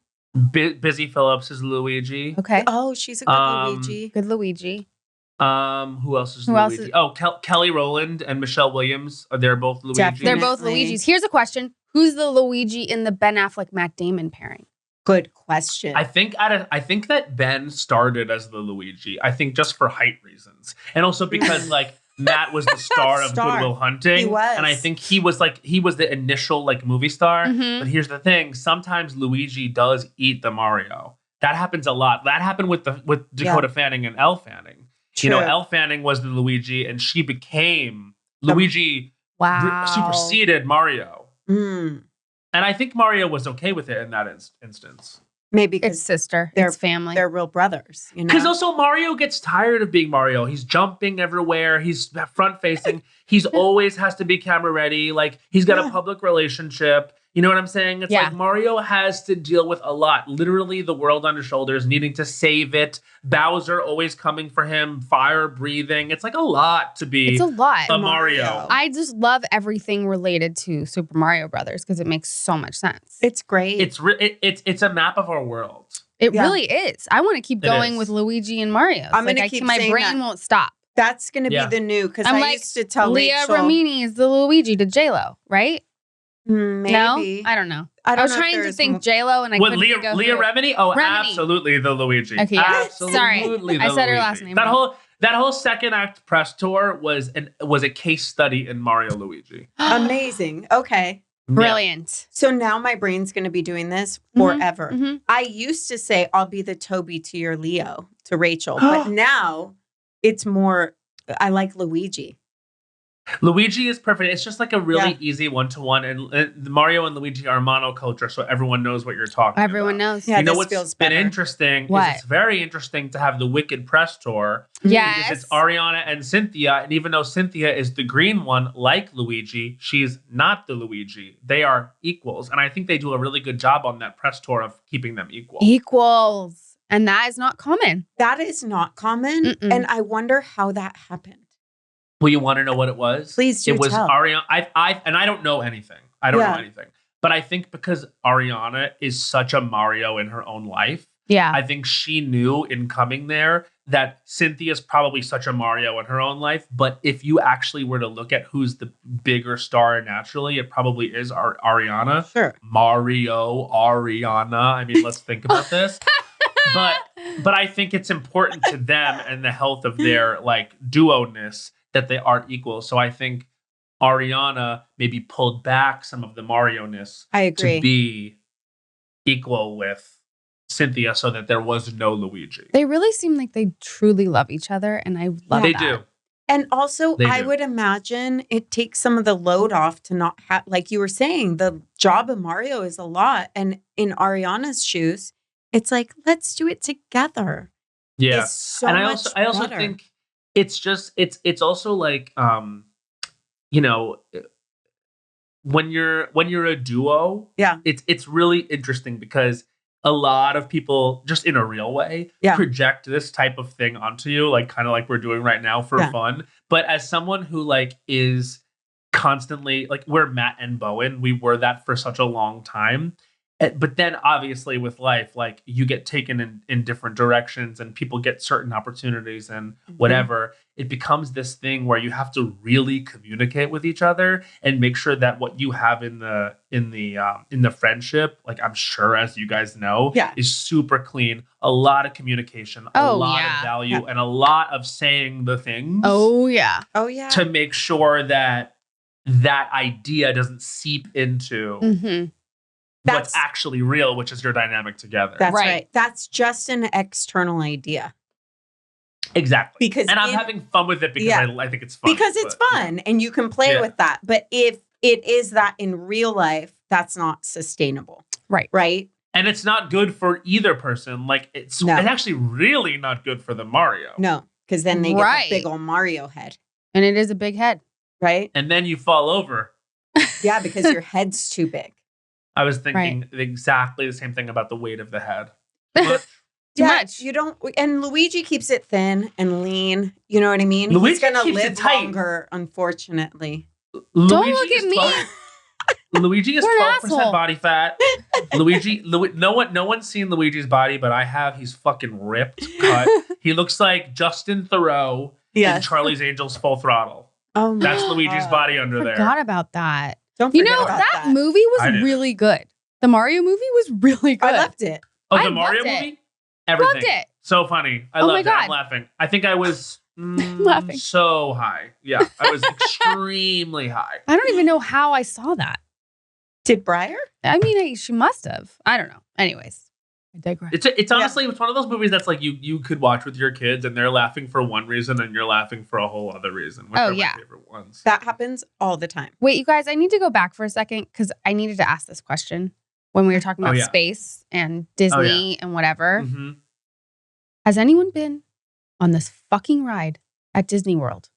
Busy Phillips is Luigi. Okay. Oh, she's a good Luigi. Good Luigi. Who else is Who else Luigi? is- Kelly Rowland and Michelle Williams. They're both Luigi. Definitely. They're both Luigis. Here's a question. Who's the Luigi in the Ben Affleck, Matt Damon pairing? Good question. I think that Ben started as the Luigi. I think just for height reasons, and also because like Matt was the star of Good Will Hunting, He was. and I think he was the initial like movie star. Mhm. But here's the thing: sometimes Luigi does eat the Mario. That happens a lot. That happened with Dakota Fanning and Elle Fanning. You know, Elle Fanning was the Luigi, and she became Luigi. Superseded Mario. Mm. And I think Mario was okay with it in that instance. Maybe because it's sister, they're it's family. They're real brothers. Because also Mario gets tired of being Mario. He's jumping everywhere. He's front facing. He's always has to be camera ready. Like he's got a public relationship. You know what I'm saying? It's like Mario has to deal with a lot. Literally the world on his shoulders, needing to save it. Bowser always coming for him, fire breathing. It's like a lot to be It's a lot. a Mario. I just love everything related to Super Mario Brothers because it makes so much sense. It's great. It's a map of our world. It really is. I want to keep going with Luigi and Mario. I'm going to keep my brain won't stop. That's going to be the new, because I used to tell Leah Rachel. Remini is the Luigi to JLo, right? Maybe. No? I don't know. I was trying to think JLo and I couldn't think of Leah Remini? Oh, Remini. Absolutely the Luigi. Okay, absolutely sorry. I said her last name. That whole second act press tour was a case study in Mario Luigi. Amazing. Okay. Brilliant. So now my brain's going to be doing this forever. Mm-hmm. I used to say I'll be the Toby to your Leo to Rachel, but now it's more, I like Luigi. Luigi is perfect. It's just like a really easy one-to-one. And Mario and Luigi are monoculture, so everyone knows what you're talking about. Everyone knows. Yeah, you know what's been interesting is it's very interesting to have the Wicked press tour. Yes. Because it's Ariana and Cynthia. And even though Cynthia is the green one, like Luigi, she's not the Luigi. They are equals. And I think they do a really good job on that press tour of keeping them equal. Equals. And that is not common. That is not common. Mm-mm. And I wonder how that happened. Well, you want to know what it was? Please do. It was tell. Ariana. I don't know anything. I don't know anything. But I think because Ariana is such a Mario in her own life, I think she knew in coming there that Cynthia's probably such a Mario in her own life. But if you actually were to look at who's the bigger star naturally, it probably is Ariana. Sure. Mario, Ariana. I mean, let's think about this. But I think it's important to them and the health of their like duo-ness that they are equal. So I think Ariana maybe pulled back some of the Mario-ness to be equal with Cynthia so that there was no Luigi. They really seem like they truly love each other, and I love They that. do. And also, I would imagine it takes some of the load off to not have, like you were saying, the job of Mario is a lot. And in Ariana's shoes, it's like, let's do it together. Yeah. It's so and I much also better. think it's just it's also like you know, when you're a duo, it's really interesting because a lot of people just in a real way project this type of thing onto you, like kind of like we're doing right now for fun. But as someone who like is constantly like we're Matt and Bowen, we were that for such a long time. But then obviously with life, like you get taken in different directions and people get certain opportunities and whatever, it becomes this thing where you have to really communicate with each other and make sure that what you have in the friendship, like I'm sure as you guys know, is super clean. A lot of communication, a lot of value, and a lot of saying the things. Oh yeah. To make sure that idea doesn't seep into what's actually real, which is your dynamic together. That's right. That's just an external idea. Exactly. I'm having fun with it because I think it's fun. Because it's fun and you can play with that. But if it is that in real life, that's not sustainable. Right. Right. And it's not good for either person. Like it's actually really not good for the Mario. No, because then they get the big old Mario head. And it is a big head. Right. And then you fall over. Yeah, because your head's too big. I was thinking exactly the same thing about the weight of the head. Too much. You don't, and Luigi keeps it thin and lean. You know what I mean? Luigi He's going to keeps live it tight. longer, unfortunately. Don't look at me. Luigi is What an 12% asshole. body fat. No one's seen Luigi's body, but I have. He's fucking ripped, cut. He looks like Justin Theroux in Charlie's Angels Full Throttle. Oh, that's Luigi's body under there. Forgot about that. Don't you forget know about that movie was really good. The Mario movie was really good. I loved it. Oh, the Mario movie? Everything. Loved it. So funny. I loved it. I'm laughing. I think I was laughing so high. Yeah, I was extremely high. I don't even know how I saw that. Did Briar? I mean, she must have. I don't know. Anyways, I digress. It's honestly it's one of those movies that's like you could watch with your kids and they're laughing for one reason and you're laughing for a whole other reason. Which are my favorite ones. That happens all the time. Wait, you guys, I need to go back for a second because I needed to ask this question when we were talking about space and Disney and whatever. Mm-hmm. Has anyone been on this fucking ride at Disney World?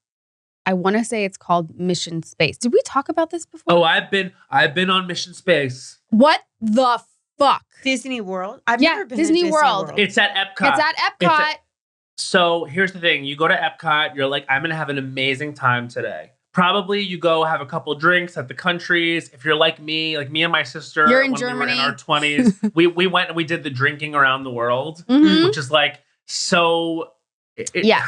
I want to say it's called Mission Space. Did we talk about this before? Oh, I've been on Mission Space. What the fuck? Disney World? I've never been Disney to Disney World. It's at Epcot. It's at Epcot. So here's the thing. You go to Epcot, you're like, I'm going to have an amazing time today. Probably you go have a couple drinks at the countries. If you're like me and my sister, you're in when Germany. We were in our 20s, we went and we did the drinking around the world, which is like so...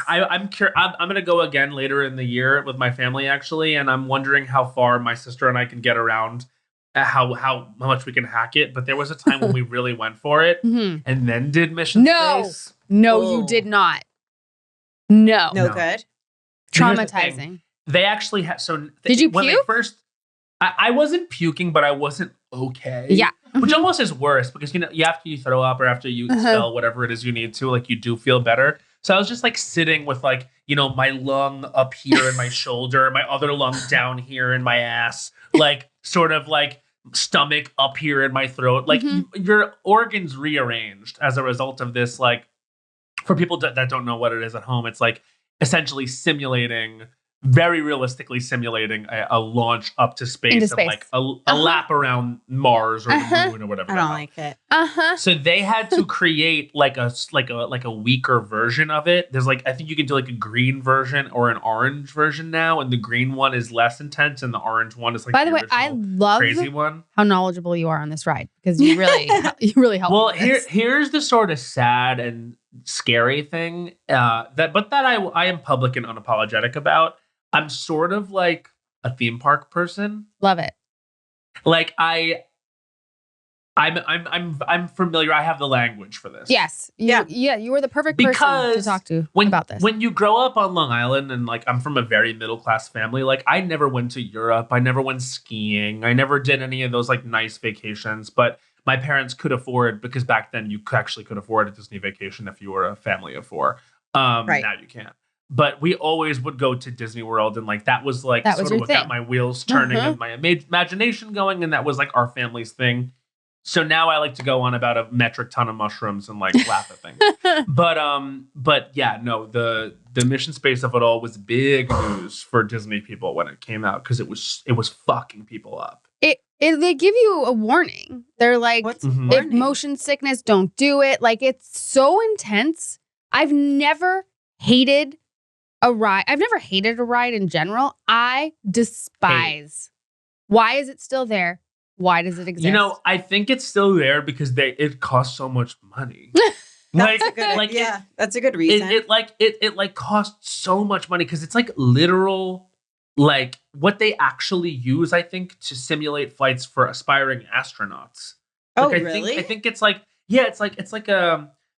I'm going to go again later in the year with my family, actually. And I'm wondering how far my sister and I can get around, how much we can hack it. But there was a time when we really went for it and then did Mission Space. No, you did not. No. No good. Traumatizing. They actually had, did you when puke? They first, I wasn't puking, but I wasn't okay. Yeah. Which almost is worse because, after you throw up or after you expel whatever it is you need to, like you do feel better. So I was just like sitting with like, my lung up here in my shoulder, my other lung down here in my ass, like sort of like stomach up here in my throat. Like your organs rearranged as a result of this. Like for people that don't know what it is at home, it's like essentially very realistically simulating a launch up to space, into and space. like a lap around Mars or the moon or whatever. I don't like it. So they had to create like a weaker version of it. There's like, I think you can do like a green version or an orange version now, and the green one is less intense, and the orange one is like. By the way, I love crazy one. How knowledgeable you are on this ride because you really help. Well, here's the sort of sad and scary thing that I am public and unapologetic about. I'm sort of like a theme park person. Love it. Like I'm familiar. I have the language for this. Yes. You were the perfect person to talk to about this. When you grow up on Long Island and like I'm from a very middle class family, like I never went to Europe. I never went skiing. I never did any of those like nice vacations, but my parents could afford, because back then you actually could afford a Disney vacation if you were a family of 4. Right. Now you can't. But we always would go to Disney World, and like that was like sort of what got my wheels turning and my imagination going, and that was like our family's thing. So now I like to go on about a metric ton of mushrooms and like laugh at things. But yeah, no, the Mission Space of it all was big news for Disney people when it came out because it was fucking people up. They give you a warning. They're like, if motion sickness, don't do it. Like it's so intense. I've never hated a ride. I've never hated a ride in general. I despise. Why is it still there? Why does it exist? I think it's still there because it costs so much money. That's a good reason. It costs so much money because it's like literal, like what they actually use, I think, to simulate flights for aspiring astronauts. Oh, like, really? I think it's like, it's like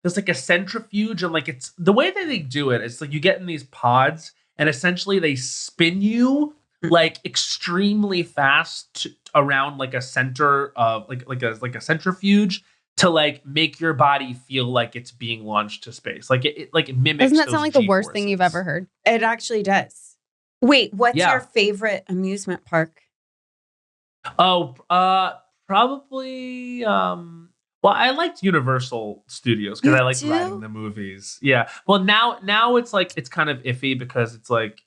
there's like a centrifuge, and like it's the way that they do it. It's like you get in these pods, and essentially they spin you like extremely fast around like a center of like a centrifuge to like make your body feel like it's being launched to space. Like it mimics. Doesn't that sound like the worst thing you've ever heard? It actually does. Wait, what's your favorite amusement park? Oh, probably. Well, I liked Universal Studios because I liked riding the movies. Yeah. Well, now it's like it's kind of iffy because it's like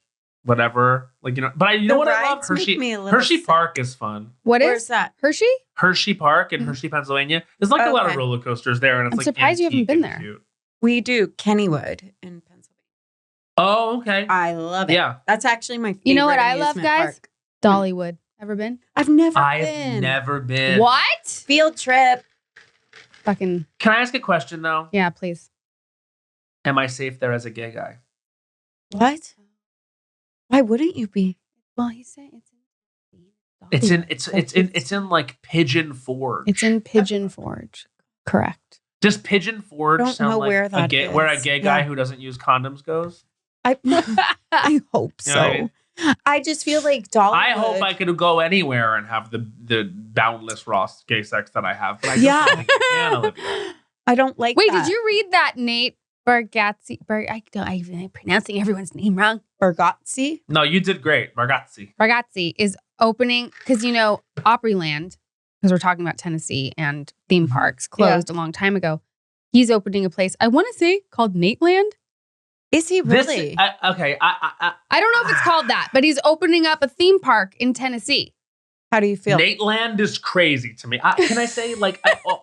whatever, like But you know what I love? Hershey Park is fun. Where's that? Hershey? Hershey Park in Hershey, Pennsylvania. There's like a lot of roller coasters there, and it's I'm surprised you haven't been there. Cute. We do Kennywood in Pennsylvania. Oh, okay. I love it. Yeah, that's actually my favorite. You know what I love, guys? Park. Dollywood. Ever been? I've never been. What? Field trip. Fucking. Can I ask a question though? Yeah, please. Am I safe there as a gay guy? What? Why wouldn't you be? Well, he's saying it's in like Pigeon Forge. It's in Pigeon Forge. Correct. Does Pigeon Forge sound like where a gay guy who doesn't use condoms goes? I hope so. You know what I mean? I just feel like Dollywood. I hope I could go anywhere and have the boundless raw gay sex that I have. But I just don't think I can, Olivia. I don't like Wait, that. did you read that Nate Bargatze? I'm pronouncing everyone's name wrong. Bargatze? No, you did great. Bargatze. Bargatze is opening, because Opryland, because we're talking about Tennessee and theme parks, closed a long time ago. He's opening a place, I want to say, called Nateland. Is he really? Okay. I don't know if it's called that, but he's opening up a theme park in Tennessee. How do you feel? Nateland is crazy to me. Can I say,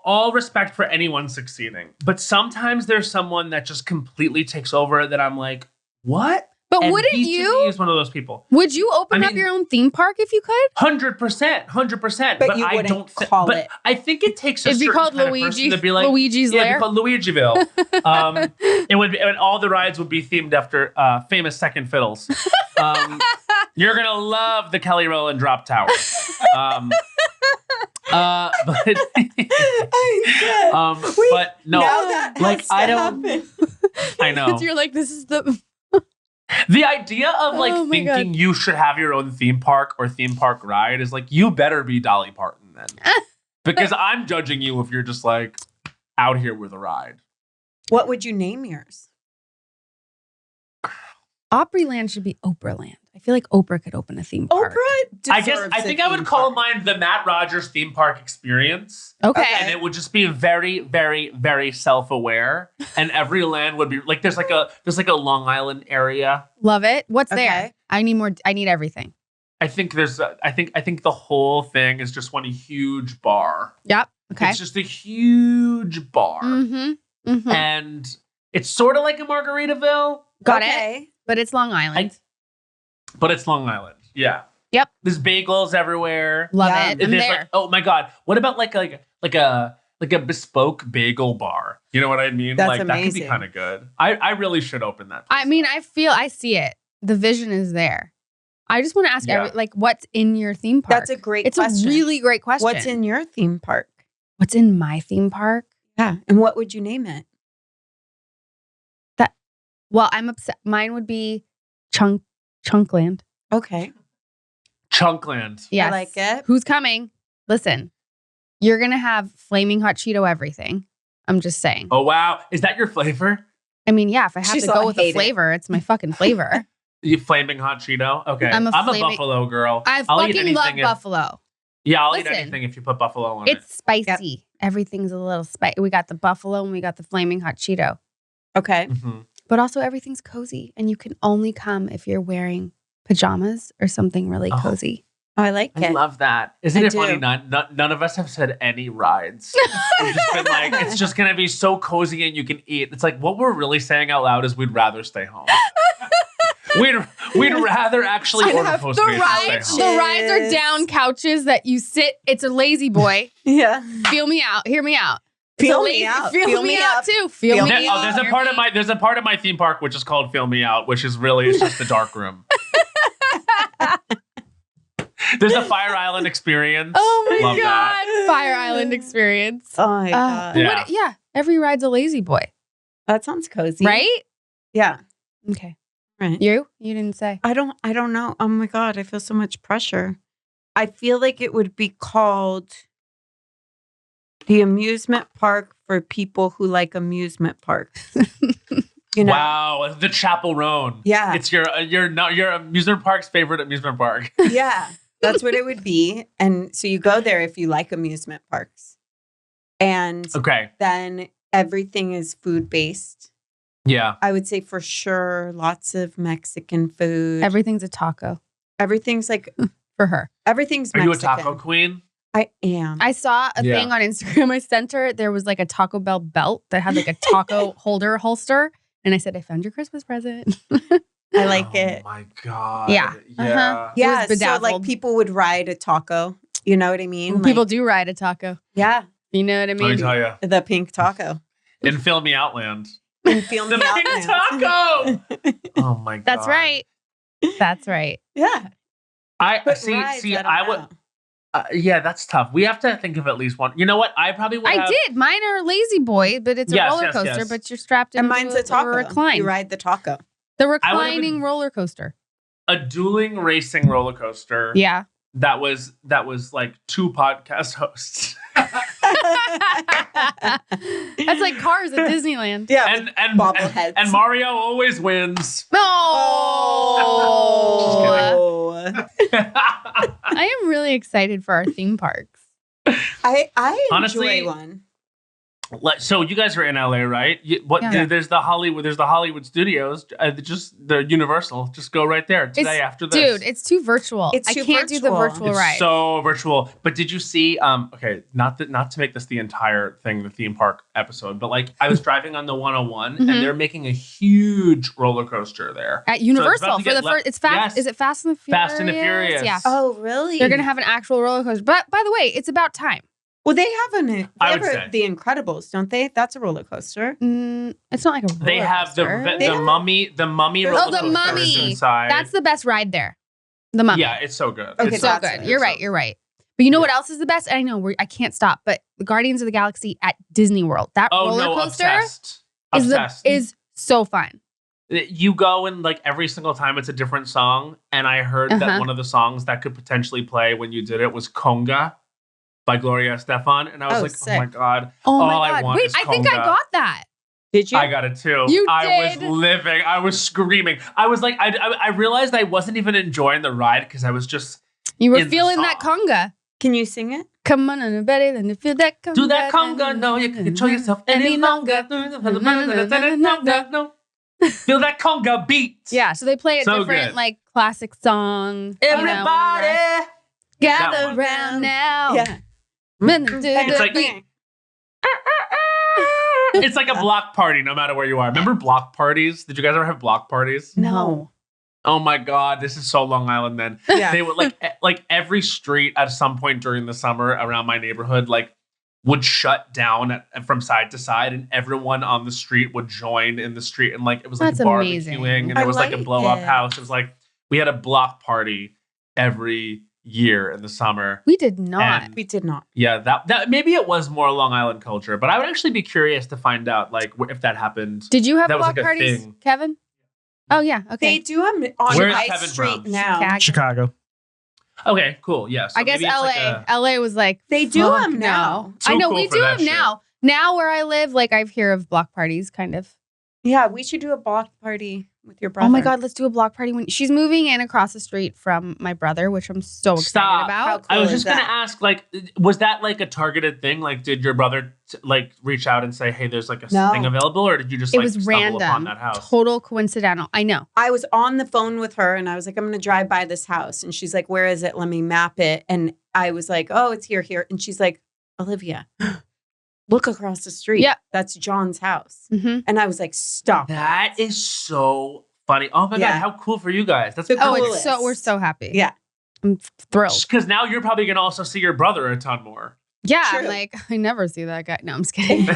all respect for anyone succeeding, but sometimes there's someone that just completely takes over that I'm like, what? But and wouldn't he, you? To me, is one of those people. Would you open up your own theme park if you could? 100%. But you I wouldn't don't call it. I think it takes a It'd be certain called kind Luigi, of person to be like, Luigi's yeah, Lair. it'd be called Luigiville. It would be, and all the rides would be themed after famous second fiddles. You're gonna love the Kelly Rowland Drop Tower. But no, I don't. Happen. I know. You're like, this is the idea of thinking you should have your own theme park or theme park ride is like, you better be Dolly Parton then, because I'm judging you if you're just like out here with a ride. What would you name yours? Opryland should be Oprahland. I feel like Oprah could open a theme park. Oprah I think I would call mine the Matt Rogers theme park experience. Okay. And it would just be very, very, very self-aware. And every land would be like, there's like a Long Island area. Love it. What's there? I need everything. I think the whole thing is just one huge bar. Yep. Okay. It's just a huge bar. Mm-hmm. Mm-hmm. And it's sort of like a Margaritaville. Got it. But it's Long Island. But it's Long Island. Yeah. Yep. There's bagels everywhere. Love it. There's there. oh my God. What about like a bespoke bagel bar? You know what I mean? That's like amazing. that could be kind of good. I really should open that place. I mean, I see it. The vision is there. I just want to ask what's in your theme park? That's a great question. It's a really great question. What's in your theme park? What's in my theme park? Yeah. And what would you name it? Well, I'm upset. Mine would be Chunkland. Okay. Chunkland. Yes. I like it. Who's coming? Listen, you're going to have flaming hot Cheeto everything. I'm just saying. Oh, wow. Is that your flavor? I mean, yeah, if I have to go with a flavor, it's my fucking flavor. You flaming hot Cheeto? Okay. I'm a Buffalo girl. I fucking love Buffalo. Yeah, I'll eat anything if you put Buffalo on it. It's spicy. Yep. Everything's a little spicy. We got the Buffalo and we got the flaming hot Cheeto. Okay. Mm-hmm. But also everything's cozy. And you can only come if you're wearing pajamas or something really cozy. Oh, I like it. I love that. Isn't it funny? None of us have said any rides. We've just been like, it's just going to be so cozy and you can eat. It's like, what we're really saying out loud is we'd rather stay home. We'd rather actually order Postmates and stay home. The rides are down couches that you sit. It's a lazy boy. Yeah. Feel me out. Hear me out. Feel me out. Feel me out too. Feel me out. There's a part of my theme park which is called Feel Me Out, which is really it's just the dark room. There's a Fire Island experience. Oh my Love God. That. Fire Island experience. Oh my God. Yeah. Every ride's a lazy boy. That sounds cozy. Right? Yeah. Okay. Right. You didn't say. I don't know. Oh my God. I feel so much pressure. I feel like it would be called the amusement park for people who like amusement parks. You know? Wow, the Chaperone. Yeah. It's your amusement park's favorite amusement park. Yeah. That's what it would be. And so you go there if you like amusement parks. And then everything is food-based. Yeah. I would say for sure lots of Mexican food. Everything's a taco. Everything's like for her. Everything's Mexican. Mexican. Are you a taco queen? I am. I saw a thing on Instagram I sent her. There was like a Taco Bell belt that had like a taco holster. And I said, I found your Christmas present. I like it. Oh my God. Yeah. Yeah. Uh-huh. Yeah. So like people would ride a taco. You know what I mean? People do ride a taco. Yeah. You know what I mean? Let me tell you. The pink taco. In Feel Me Out land. In Feel Me Out land. The pink taco. Oh my God. That's right. That's right. Yeah. I would. Yeah, that's tough. We have to think of at least one. You know what? I probably would. I did. Mine are lazy boy, but it's a roller coaster. But you're strapped into and mine's a taco. Recline. You ride the taco. The reclining roller coaster. A dueling racing roller coaster. Yeah. That was like 2 podcast hosts. That's like cars at Disneyland. Yeah, and bobbleheads. and Mario always wins. Oh. I am really excited for our theme parks. I Honestly, enjoy one. So you guys are in LA, right? Yeah. There's the Hollywood Studios, just the Universal. Just go right there today after this. Dude, it's too virtual. I can't do the virtual It's ride. so virtual. But did you see? Okay, not to make this the entire thing, the theme park episode, but like I was driving on the 101, and they're making a huge roller coaster there At Universal for the first. It's fast. Yes. Is it Fast and the Furious? Fast and the Furious. Yeah. Oh, really? They're gonna have an actual roller coaster. But by the way, it's about time. Well, they have I would say. The Incredibles, don't they? That's a roller coaster. It's not like a roller They have coaster. the mummy roller Oh, the coaster is mummy. inside. That's the best ride there. The Mummy. Yeah, it's so good. Okay, It's so that's good. it. You're right. But you know what else is the best? I know I can't stop. But the Guardians of the Galaxy at Disney World. That roller coaster is so fun. You go and like every single time it's a different song. And I heard that one of the songs that could potentially play when you did it was Conga by Gloria Estefan. And I was sick. oh my God. Oh my all I God. want Wait, is I think I Conga. got that. Did you? I got it too. You I did? was living. I was screaming. I was like, I realized I wasn't even enjoying the ride because I was just You were in the feeling that song. conga. Can you sing it? Come on, everybody, then you feel that conga. Do that conga. No, you can control yourself any longer. No. Feel that conga beat. Yeah, so they play a So different good. like classic song. Everybody. Gather one. round now. Yeah. It's like it's like a block party no matter where you are. Remember block parties? Did you guys ever have block parties? No. Oh my God, this is so Long Island then. Yeah. They would like every street at some point during the summer around my neighborhood would shut down from side to side, and everyone on the street would join in the street, and like it was like That's amazing. barbecuing, and there was like a blow up house. It was like we had a block party every year in the summer. We did not. We did not. Yeah, that maybe it was more Long Island culture, but I would actually be curious to find out like if that happened. Did you have That was block like a parties, thing. Kevin? Oh yeah. Okay. They do them on Where's High Kevin Street from? now. Chicago. Okay, cool. Yeah, so I guess maybe it's LA. like LA was like They do fuck them now. So I know cool we for do that them shit. now. Now where I live, like I've hear of block parties, kind of. Yeah, we should do a block party with your brother. Oh my God, let's do a block party when she's moving in across the street from my brother, which I'm so excited Stop. about. How cool I was is just gonna that? ask, like, was that like a targeted thing? Like, did your brother reach out and say, "Hey, there's like a No. thing available," or did you just It like was stumble upon random, that house? total coincidental. I know. I was on the phone with her and I was like, I'm going to drive by this house. And she's like, where is it? Let me map it. And I was like, oh, it's here. And she's like, Olivia, look across the street. Yeah. That's John's house. Mm-hmm. And I was like, stop. That is so funny. Oh my Yeah. God, how cool for you guys! That's The Oh, coolest. it's so we're so happy. Yeah. I'm thrilled. because now you're probably gonna also see your brother a ton more. Yeah, I'm True. like I never see that guy. No, I'm just kidding.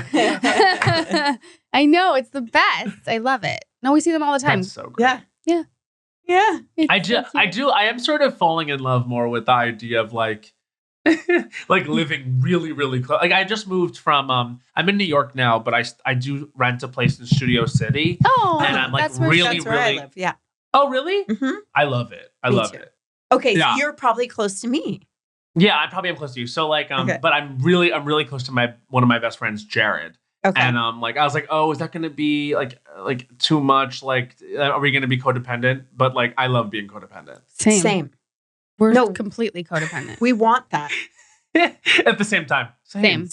I know it's the best. I love it. No, we see them all the time. That's so great. Yeah. Yeah. Yeah. It's so cute. I am sort of falling in love more with the idea of like living really, really close. Like I just moved from I'm in New York now, but I do rent a place in Studio City. Oh, And I'm, like, that's where really, That's where I really- live. Yeah. Oh, really? hmm I love it. I Me love too. it. Okay. Yeah. So you're probably close to me. Yeah, I probably am close to you. So like Okay. but I'm really close to one of my best friends, Jared. Okay. And like I was like, oh, is that gonna be like too much? Like, are we gonna be codependent? But like, I love being codependent. Same. We're No. completely codependent. We want that. At the same time. Same.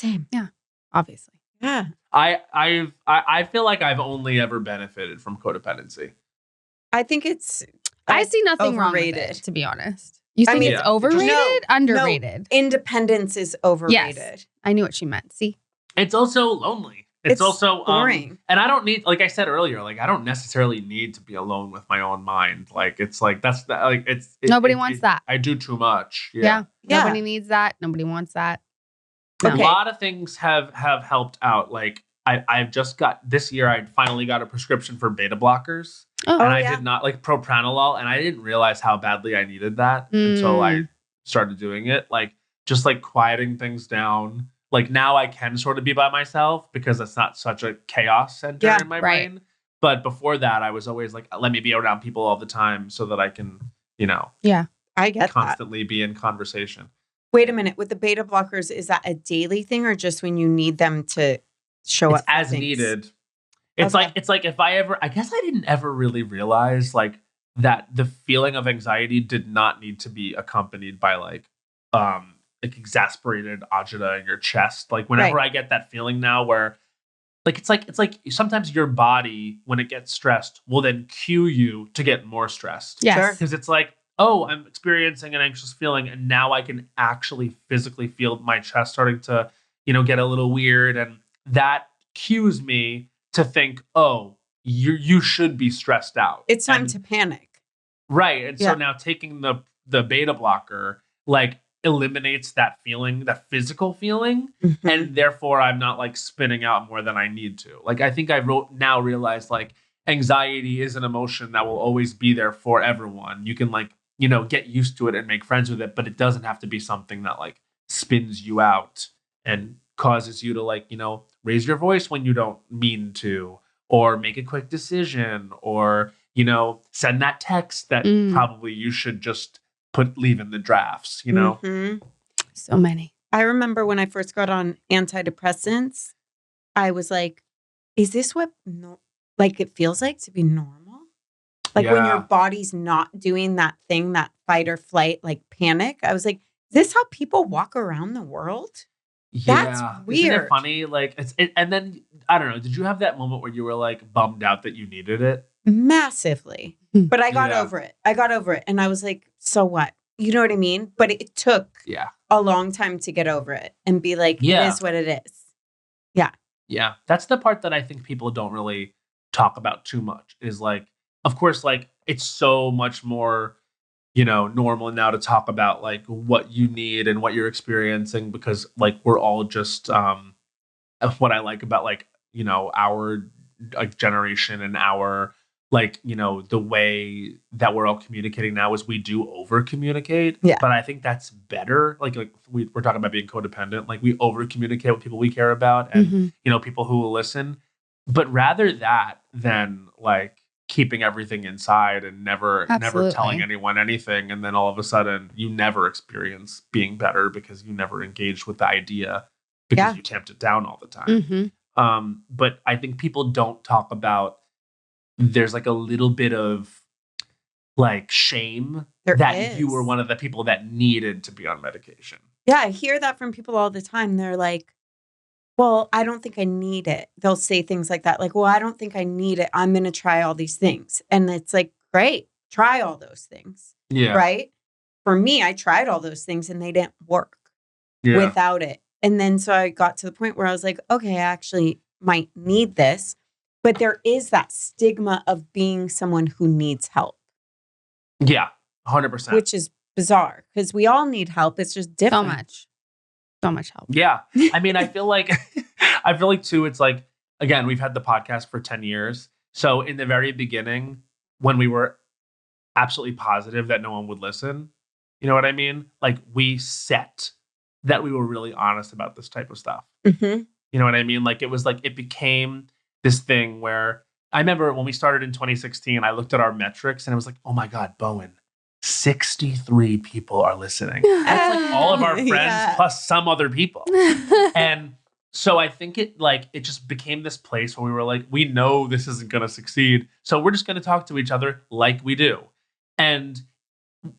Obviously. Yeah. I feel like I've only ever benefited from codependency. I think it's I see nothing wrong with overrated. it, to be honest. You I think mean, it's yeah. overrated? No, Underrated. independence is overrated. I knew what she meant. See? It's also lonely. It's also boring. and I don't need, like I said earlier, like I don't necessarily need to be alone with my own mind. Like it's like Nobody wants that. I do too much. Yeah. Yeah. Nobody needs that. Nobody wants that. A Okay. lot of things have helped out. Like I've just got this year. I finally got a prescription for beta blockers, Oh, and I yeah. did not like propranolol, and I didn't realize how badly I needed that until I started doing it. Like just like quieting things down. Like now I can sort of be by myself because it's not such a chaos center Yeah, in my right. brain. But before that, I was always like, let me be around people all the time so that I can, I get that. constantly be in conversation. Wait a minute. With the beta blockers, is that a daily thing or just when you need them to show It's up? as needed. It's Okay. like if I guess I didn't ever really realize like that the feeling of anxiety did not need to be accompanied by like exasperated agita in your chest. Like whenever I get that feeling now where like it's like sometimes your body when it gets stressed will then cue you to get more stressed. Yes. Because it's like, oh, I'm experiencing an anxious feeling and now I can actually physically feel my chest starting to, get a little weird, and that cues me to think, oh, you should be stressed out. It's time to panic. Right. And so now taking the beta blocker like eliminates that feeling, that physical feeling. Mm-hmm. And therefore I'm not like spinning out more than I need to. Like I think I now realized like anxiety is an emotion that will always be there for everyone. You can like, get used to it and make friends with it, but it doesn't have to be something that like spins you out and causes you to like, raise your voice when you don't mean to, or make a quick decision, or, send that text that probably you should just leave in the drafts, Mm-hmm. So many. I remember when I first got on antidepressants, I was like, is this what it feels like to be normal? Like when your body's not doing that thing, that fight or flight, like panic. I was like, is this how people walk around the world? That's weird. Isn't it funny? Like and then I don't know. Did you have that moment where you were like bummed out that you needed it? Massively. But I got over it. And I was like, so what? You know what I mean? But it took a long time to get over it and be like, it is what it is. Yeah. Yeah. That's the part that I think people don't really talk about too much is like, of course, like it's so much more, normal now to talk about like what you need and what you're experiencing, because like we're all just what I like about like, our like generation and our like, the way that we're all communicating now is we do over communicate. Yeah. But I think that's better. Like we're talking about being codependent. Like we over communicate with people we care about and, people who will listen. But rather that than like keeping everything inside and never telling anyone anything. And then all of a sudden you never experience being better because you never engaged with the idea because you tamped it down all the time. But I think people don't talk about, there's like a little bit of like shame that you were one of the people that needed to be on medication. Yeah, I hear that from people all the time. They're like, well, I don't think I need it. They'll say things like that. Like, well, I don't think I need it. I'm going to try all these things. And it's like, great, try all those things. Yeah. Right? For me, I tried all those things and they didn't work without it. And then so I got to the point where I was like, okay, I actually might need this. But there is that stigma of being someone who needs help. Yeah, 100%. Which is bizarre because we all need help. It's just different. So much help. Yeah. I mean, I feel like too, it's like, again, we've had the podcast for 10 years. So in the very beginning, when we were absolutely positive that no one would listen, you know what I mean? Like we set that we were really honest about this type of stuff. Mm-hmm. You know what I mean? Like it was like, it became this thing where I remember when we started in 2016, I looked at our metrics and I was like, oh my God, Bowen, 63 people are listening. That's like all of our friends plus some other people. And so I think it just became this place where we were like, we know this isn't going to succeed. So we're just going to talk to each other like we do. And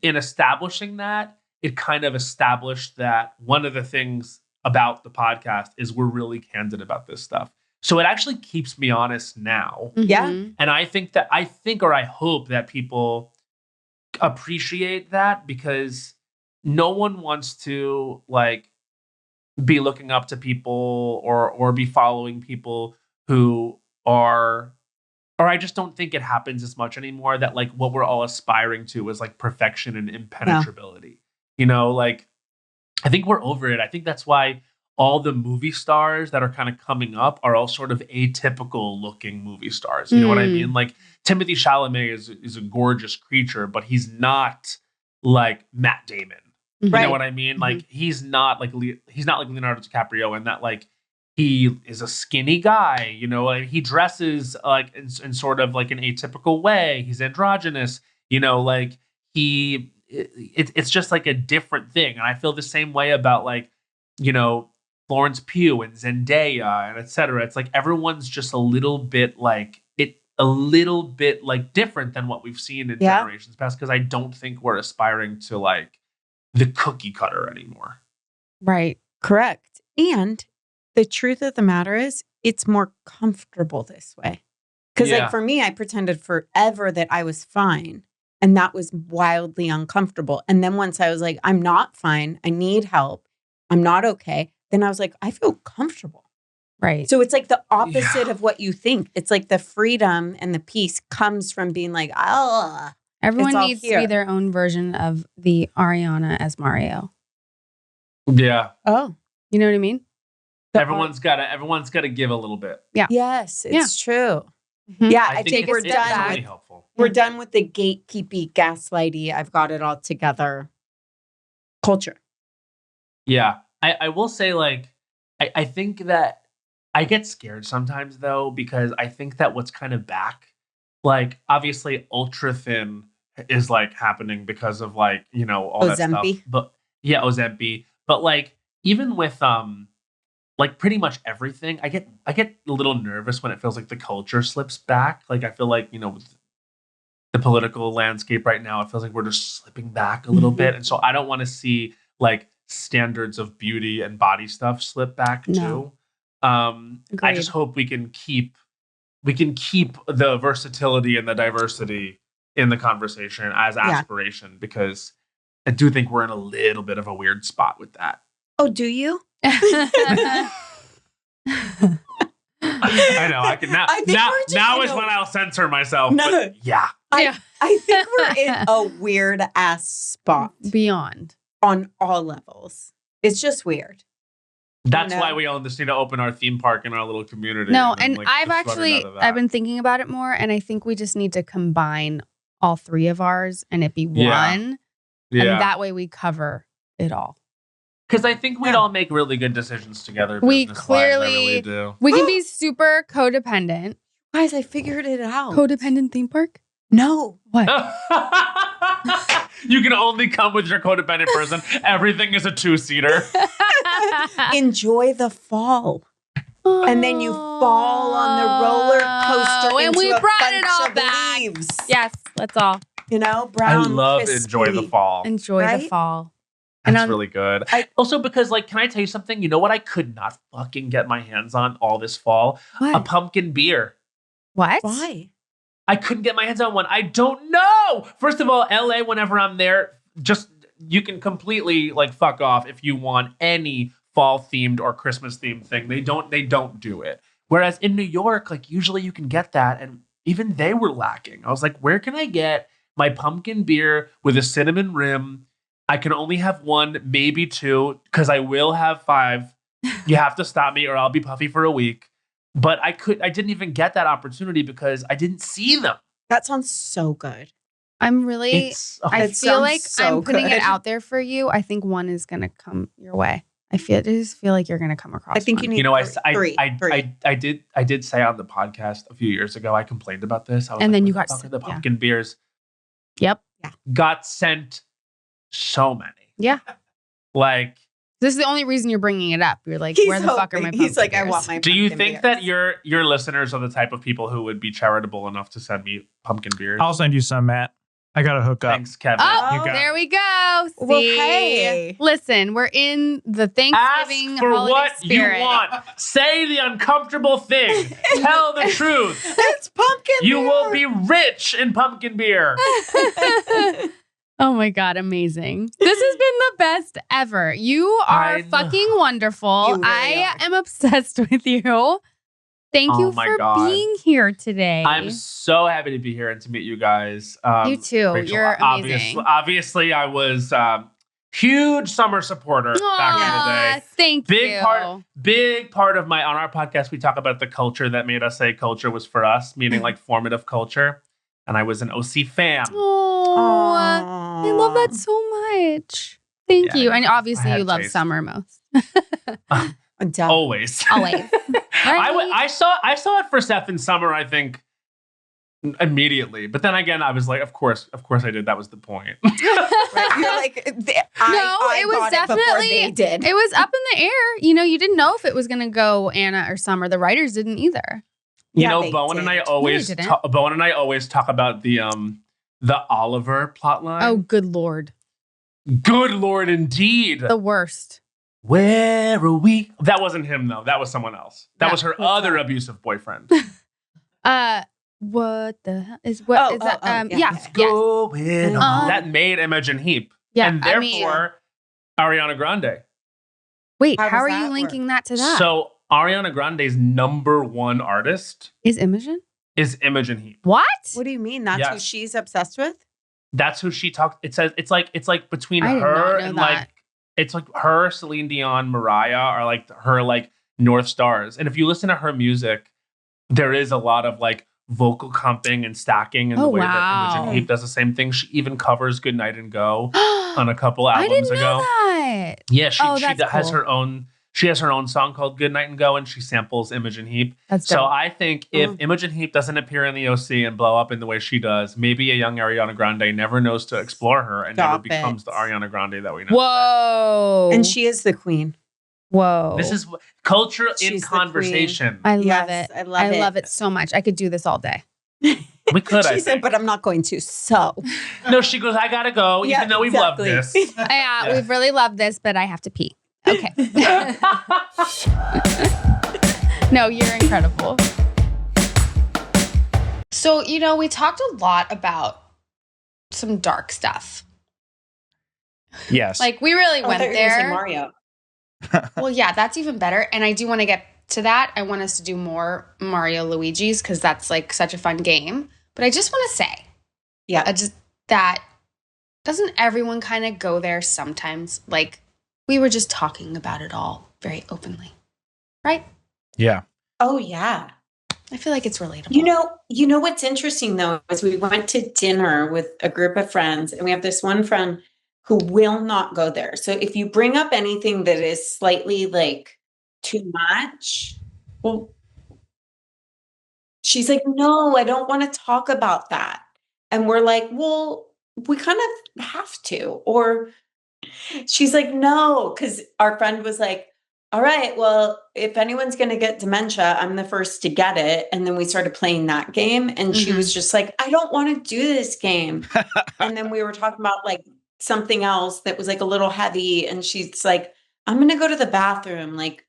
in establishing that, it kind of established that one of the things about the podcast is we're really candid about this stuff. So it actually keeps me honest now. Yeah. And I hope that people appreciate that, because no one wants to like be looking up to people or be following people who are, or I just don't think it happens as much anymore, that like what we're all aspiring to is like perfection and impenetrability. Like I think we're over it. I think that's why all the movie stars that are kind of coming up are all sort of atypical looking movie stars. You know what I mean? Like Timothée Chalamet is a gorgeous creature, but he's not like Matt Damon. You know what I mean? Like he's not like Leonardo DiCaprio, and that like he is a skinny guy. Like, he dresses like in sort of like an atypical way. He's androgynous. Like he it's just like a different thing. And I feel the same way about like, you know, Florence Pugh and Zendaya and etc. It's like everyone's just a little bit like different than what we've seen in generations past, because I don't think we're aspiring to like the cookie cutter anymore. Right. Correct. And the truth of the matter is it's more comfortable this way. Because like for me, I pretended forever that I was fine. And that was wildly uncomfortable. And then once I was like, I'm not fine. I need help. I'm not okay. Then I was like, I feel comfortable. Right. So it's like the opposite of what you think. It's like the freedom and the peace comes from being like, everyone needs to be their own version of the Ariana as Mario. Yeah. Oh. You know what I mean? Everyone's gotta give a little bit. Yeah. Yes, it's true. Mm-hmm. Yeah, I think we're done. Really helpful. We're done with the gatekeepy, gaslighty, I've got it all together culture. Yeah. I will say, like, I think that I get scared sometimes, though, because I think that what's kind of back, like, obviously, ultra thin is, like, happening because of, like, you know, all that stuff. But, yeah, Ozempic. But, like, even with, like, pretty much everything, I get a little nervous when it feels like the culture slips back. Like, I feel like, you know, with the political landscape right now, it feels like we're just slipping back a little bit. And so I don't want to see, like, standards of beauty and body stuff slip back too. I just hope we can keep the versatility and the diversity in the conversation as aspiration, because I do think we're in a little bit of a weird spot with that. Oh, do you? I know. I can now is when I'll censor myself. No. But yeah. I think we're in a weird ass spot. Beyond. On all levels. It's just weird. That's why we all just need to open our theme park in our little community. No, and I've been thinking about it more, and I think we just need to combine all three of ours and it be one. Yeah. And that way we cover it all. Because I think we'd all make really good decisions together. We clearly really do. We can be super codependent. Guys, I figured it out. Codependent theme park? No. What? You can only come with your codependent person. Everything is a 2-seater. Enjoy the fall. And then you fall on the roller coaster and into we a brought bunch it all of back. leaves. Yes, let's all. You know, brown. I love crispy. enjoy the fall. Enjoy the fall. That's really good. Also, because, like, can I tell you something? You know what I could not fucking get my hands on all this fall? What? A pumpkin beer. What? Why? I couldn't get my hands on one. I don't know. First of all, LA, whenever I'm there, just you can completely like fuck off if you want any fall themed or Christmas themed thing. They don't do it. Whereas in New York, like usually you can get that, and even they were lacking. I was like, where can I get my pumpkin beer with a cinnamon rim? I can only have one, maybe two, because I will have 5. You have to stop me or I'll be puffy for a week. But I didn't even get that opportunity because I didn't see them. That sounds so good. I'm really, I feel like I'm putting it out there for you. I think one is going to come your way. I just feel like you're going to come across. I think you need. Three. I did say on the podcast a few years ago, I complained about this. I was and like, then you got the pumpkin beers. Yep. Yeah. Got sent so many. Yeah. Like, this is the only reason you're bringing it up. You're like, where the fuck are my pumpkin He's like, beers? I want my Do you pumpkin think beers. that your listeners are the type of people who would be charitable enough to send me pumpkin beers? I'll send you some, Matt. I got to hook up. Thanks, Kevin. Oh, there we go. See? Well, hey. Listen, we're in the Thanksgiving Ask for holiday what spirit. you want. Say the uncomfortable thing. Tell the truth. It's pumpkin You beer. will be rich in pumpkin beer. Oh my God, amazing. This has been the best ever. You are fucking wonderful. You really I am obsessed with you. Thank you for being here today. I'm so happy to be here and to meet you guys. You too. Rachel, You're amazing. Obviously, I was huge summer supporter back in the day. Thank you. Big part of on our podcast, we talk about the culture that made us say culture was for us, meaning like formative culture. And I was an OC fan. Oh, I love that so much. Thank you. And obviously you love summer most. Always. Right. I saw it for Seth in summer, I think, immediately. But then again, I was like, of course I did. That was the point. Right? You're like, I it was got definitely it before they did. It was up in the air. You know, you didn't know if it was going to go Anna or Summer. The writers didn't either. You know, Bowen and I always talk about the Oliver plotline. Oh, good Lord. Good Lord, indeed. The worst. Where are we? That wasn't him, though. That was someone else. That was her other abusive boyfriend. What the hell is that? What's going on? That made Imogen Heap. Yeah, and therefore, Ariana Grande. Wait, how are you linking that to that? So, Ariana Grande's #1 artist is Imogen Heap. What? What do you mean? That's who she's obsessed with? That's who she talked. It says it's like between her and like it's like her, Celine Dion, Mariah are like her like North Stars. And if you listen to her music, there is a lot of like vocal comping and stacking in the way that Imogen Heap does the same thing. She even covers Good Night and Go on a couple albums ago. Know that. Yeah, she has cool. her own. She has her own song called Good Night and Go, and she samples Imogen Heap. That's so dope. I think if Imogen Heap doesn't appear in the OC and blow up in the way she does, maybe a young Ariana Grande never knows to explore her and never becomes the Ariana Grande that we know. Whoa. And she is the queen. Whoa. This is culture in conversation. I love it. I love it so much. I could do this all day. We could, She said, but I'm not going to. So. No, she goes, I gotta go, even though we've loved this. We've really loved this, but I have to pee. Okay. No, you're incredible. So, you know, we talked a lot about some dark stuff. Yes. Like, we really went there. Mario. Well, yeah, that's even better. And I do want to get to that. I want us to do more Mario Luigi's because that's like such a fun game. But I just want to say, that doesn't everyone kind of go there sometimes? Like, we were just talking about it all very openly, right? Yeah. Oh, yeah. I feel like it's relatable. You know what's interesting, though, is we went to dinner with a group of friends, and we have this one friend who will not go there. So if you bring up anything that is slightly like too much, well, she's like, no, I don't want to talk about that. And we're like, well, we kind of have to. Or she's like, no, because our friend was like, all right, well, if anyone's going to get dementia, I'm the first to get it. And then we started playing that game. And she was just like, I don't want to do this game. And then we were talking about like something else that was like a little heavy. And she's like, I'm going to go to the bathroom. Like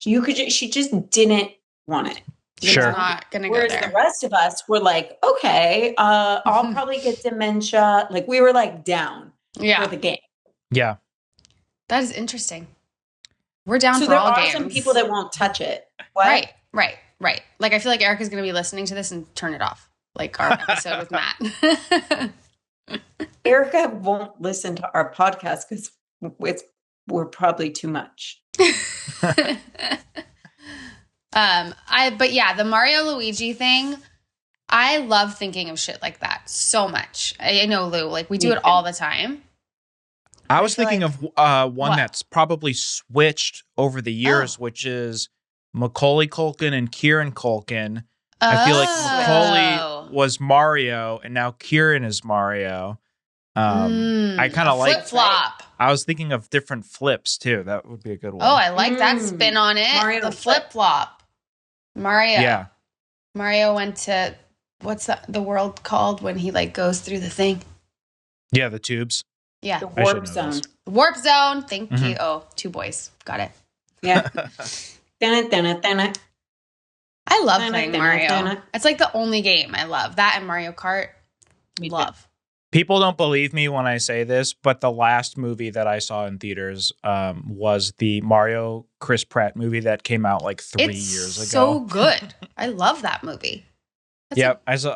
she just didn't want it. Sure. Not going to go Whereas there. the rest of us were like, okay, I'll probably get dementia. Like we were like down for the game. Yeah. That is interesting. We're down So for there all are games. some people that won't touch it. What? Right. Like, I feel like Erica's going to be listening to this and turn it off. Like our episode with Matt. Erica won't listen to our podcast because we're probably too much. But yeah, the Mario Luigi thing, I love thinking of shit like that so much. I know, Lou, like we do it all the time. I was thinking of one that's probably switched over the years, which is Macaulay Culkin and Kieran Culkin. I feel like Macaulay was Mario, and now Kieran is Mario. I kind of like flip-flop. I was thinking of different flips too. That would be a good one. Oh, I like that spin on it. Mario the flip-flop. Mario. Yeah. Mario went to, what's the world called when he like goes through the thing? Yeah, the tubes. Yeah. The warp zone. The warp zone. Thank you. Oh, two boys. Got it. Yeah. I love playing Mario. It's like the only game I love. That and Mario Kart. Love. People don't believe me when I say this, but the last movie that I saw in theaters was the Mario Chris Pratt movie that came out like 3 years ago. So good. I love that movie. Yep. I saw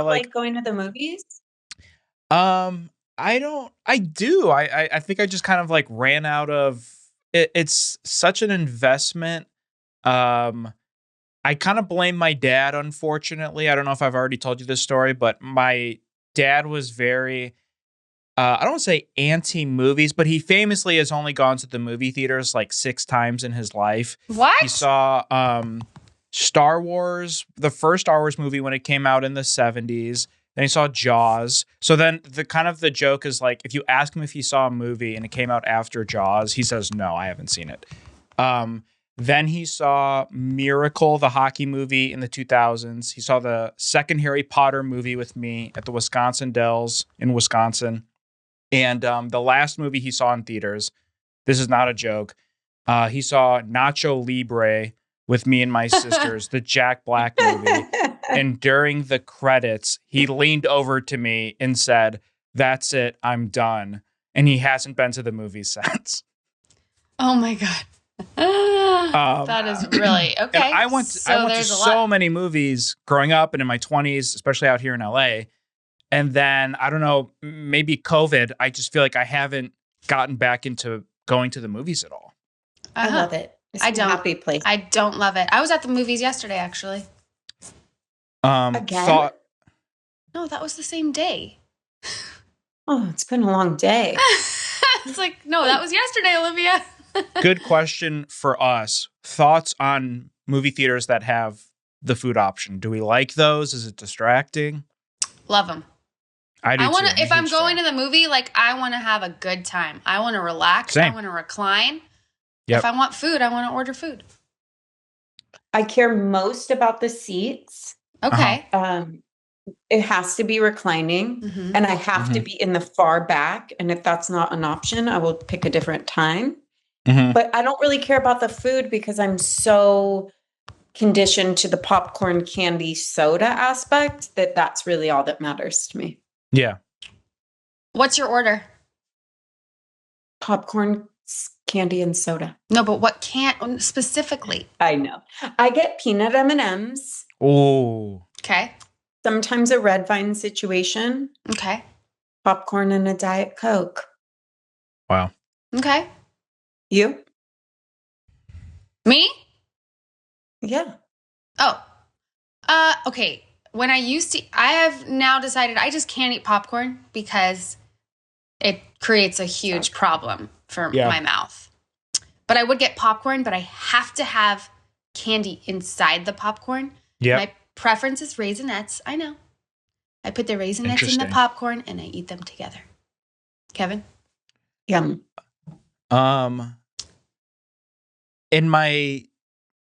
like going to the movies. I do. I think I just kind of like ran out of it. It's such an investment. I kind of blame my dad, unfortunately. I don't know if I've already told you this story, but my dad was very, I don't want to say anti-movies, but he famously has only gone to the movie theaters like 6 times in his life. What? He saw Star Wars, the first Star Wars movie when it came out in the 70s. Then he saw Jaws. So then the joke is like, if you ask him if he saw a movie and it came out after Jaws, he says, no, I haven't seen it. Then he saw Miracle, the hockey movie in the 2000s. He saw the second Harry Potter movie with me at the Wisconsin Dells in Wisconsin. And the last movie he saw in theaters, this is not a joke, he saw Nacho Libre with me and my sisters, the Jack Black movie. And during the credits, he leaned over to me and said, "That's it, I'm done." And he hasn't been to the movie since. Oh my God. That is really okay. I went to so many movies growing up and in my 20s, especially out here in LA. And then, I don't know, maybe COVID, I just feel like I haven't gotten back into going to the movies at all. I love it. It's I don't. Happy place. I don't love it. I was at the movies yesterday, actually. Again? No, that was the same day. Oh, it's been a long day. It's like, no, that was yesterday, Olivia. Good question for us. Thoughts on movie theaters that have the food option? Do we like those? Is it distracting? Love them. I do too. If I'm going to the movie, like, I want to have a good time. I want to relax. Same. I want to recline. Yep. If I want food, I want to order food. I care most about the seats. Okay. It has to be reclining, and I have to be in the far back. And if that's not an option, I will pick a different time. But I don't really care about the food because I'm so conditioned to the popcorn, candy, soda aspect that that's really all that matters to me. Yeah. What's your order? Popcorn, candy, and soda. No, but what can't specifically? I know. I get peanut M&Ms. Oh. Okay. Sometimes a red vine situation. Okay. Popcorn and a Diet Coke. Wow. Okay. You? Me? Yeah. Oh. Okay. When I have now decided I just can't eat popcorn because it creates a huge problem for my mouth. But I would get popcorn, but I have to have candy inside the popcorn. Yeah. My preference is Raisinets. I know. I put the Raisinets in the popcorn and I eat them together. Kevin? Yum.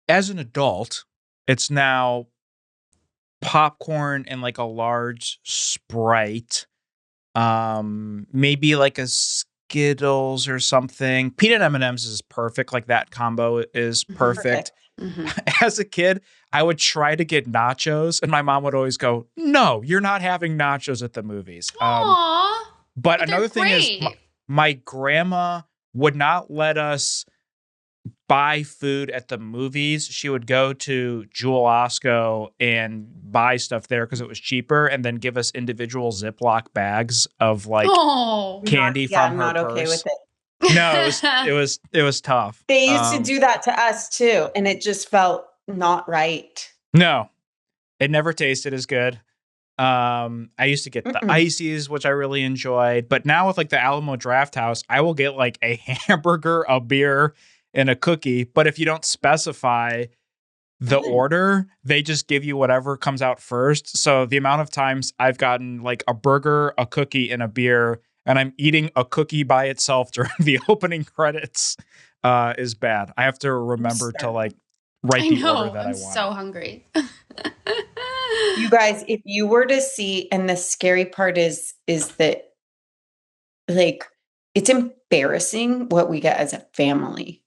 As an adult, it's now popcorn and like a large Sprite. Maybe like a Skittles or something. Peanut M&Ms is perfect. Like that combo is perfect. As a kid, I would try to get nachos and my mom would always go, "No, you're not having nachos at the movies." Aww. But another thing is my grandma would not let us buy food at the movies. She would go to Jewel Osco and buy stuff there because it was cheaper and then give us individual Ziploc bags of like candy from her I'm not purse. okay with it. No, it was tough. They used to do that to us too, and it just felt not right. No, it never tasted as good. I used to get the ices, which I really enjoyed. But now with like the Alamo Draft House, I will get like a hamburger, a beer, and a cookie. But if you don't specify the order, they just give you whatever comes out first. So the amount of times I've gotten like a burger, a cookie, and a beer, and I'm eating a cookie by itself during the opening credits is bad. I have to remember to like write the order that I want. I'm so hungry. You guys, if you were to see, and the scary part is that like it's embarrassing what we get as a family.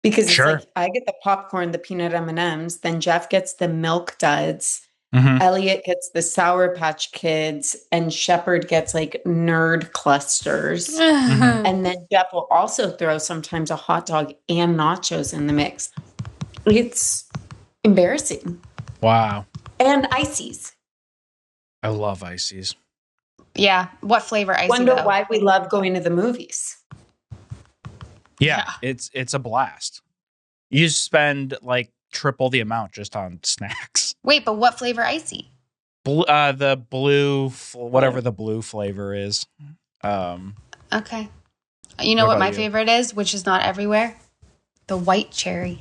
Because it's like I get the popcorn, the peanut M&Ms, then Jeff gets the Milk Duds, Elliot gets the Sour Patch Kids, and Shepherd gets like Nerd Clusters. And then Jeff will also throw sometimes a hot dog and nachos in the mix. It's embarrassing. Wow. And ices. I love ices. Yeah. What flavor icy? Wonder why we love going to the movies. Yeah, it's a blast. You spend like triple the amount just on snacks. Wait, but what flavor icy? The blue, whatever the blue flavor is. Okay. You know what my favorite is, which is not everywhere? The white cherry.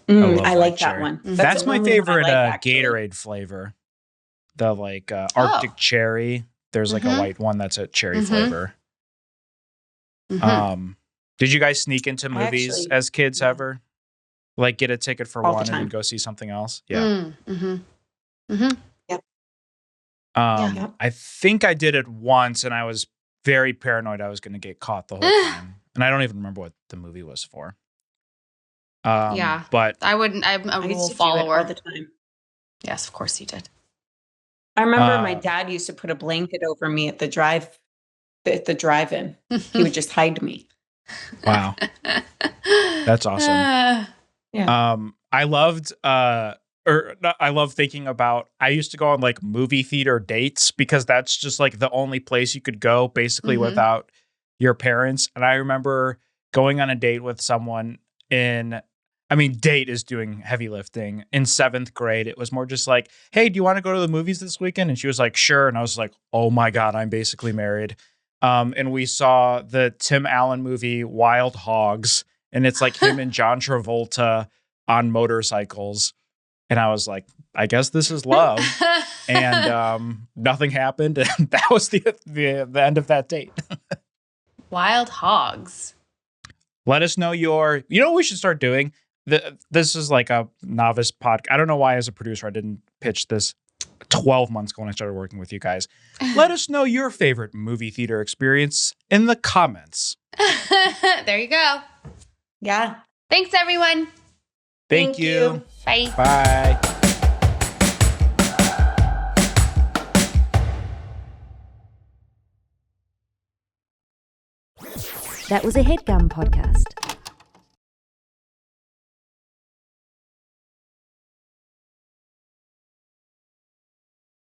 I like that one. That's my favorite Gatorade flavor. The like Arctic cherry. There's like a white one that's a cherry flavor. Did you guys sneak into movies as kids ever? Like get a ticket for All one the and time. then go see something else? Yeah. Yep. I think I did it once and I was very paranoid I was going to get caught the whole time. And I don't even remember what the movie was for. But I wouldn't. I'm a I rule used to do it follower. all the time. Yes, of course you did. I remember my dad used to put a blanket over me at the drive-in. He would just hide me. wow. That's awesome. Yeah. I loved I love thinking about I used to go on like movie theater dates because that's just like the only place you could go basically without your parents. And I remember going on a date with someone date is doing heavy lifting. In 7th grade, it was more just like, hey, do you want to go to the movies this weekend? And she was like, sure. And I was like, oh my God, I'm basically married. And we saw the Tim Allen movie Wild Hogs. And it's like him and John Travolta on motorcycles. And I was like, I guess this is love. And nothing happened. And that was the end of that date. Wild Hogs. Let us know you know what we should start doing? This is like a novice podcast. I don't know why as a producer I didn't pitch this 12 months ago when I started working with you guys. Let us know your favorite movie theater experience in the comments. There you go. Yeah. Thanks, everyone. Thank you. Bye. Bye. That was a HeadGum podcast.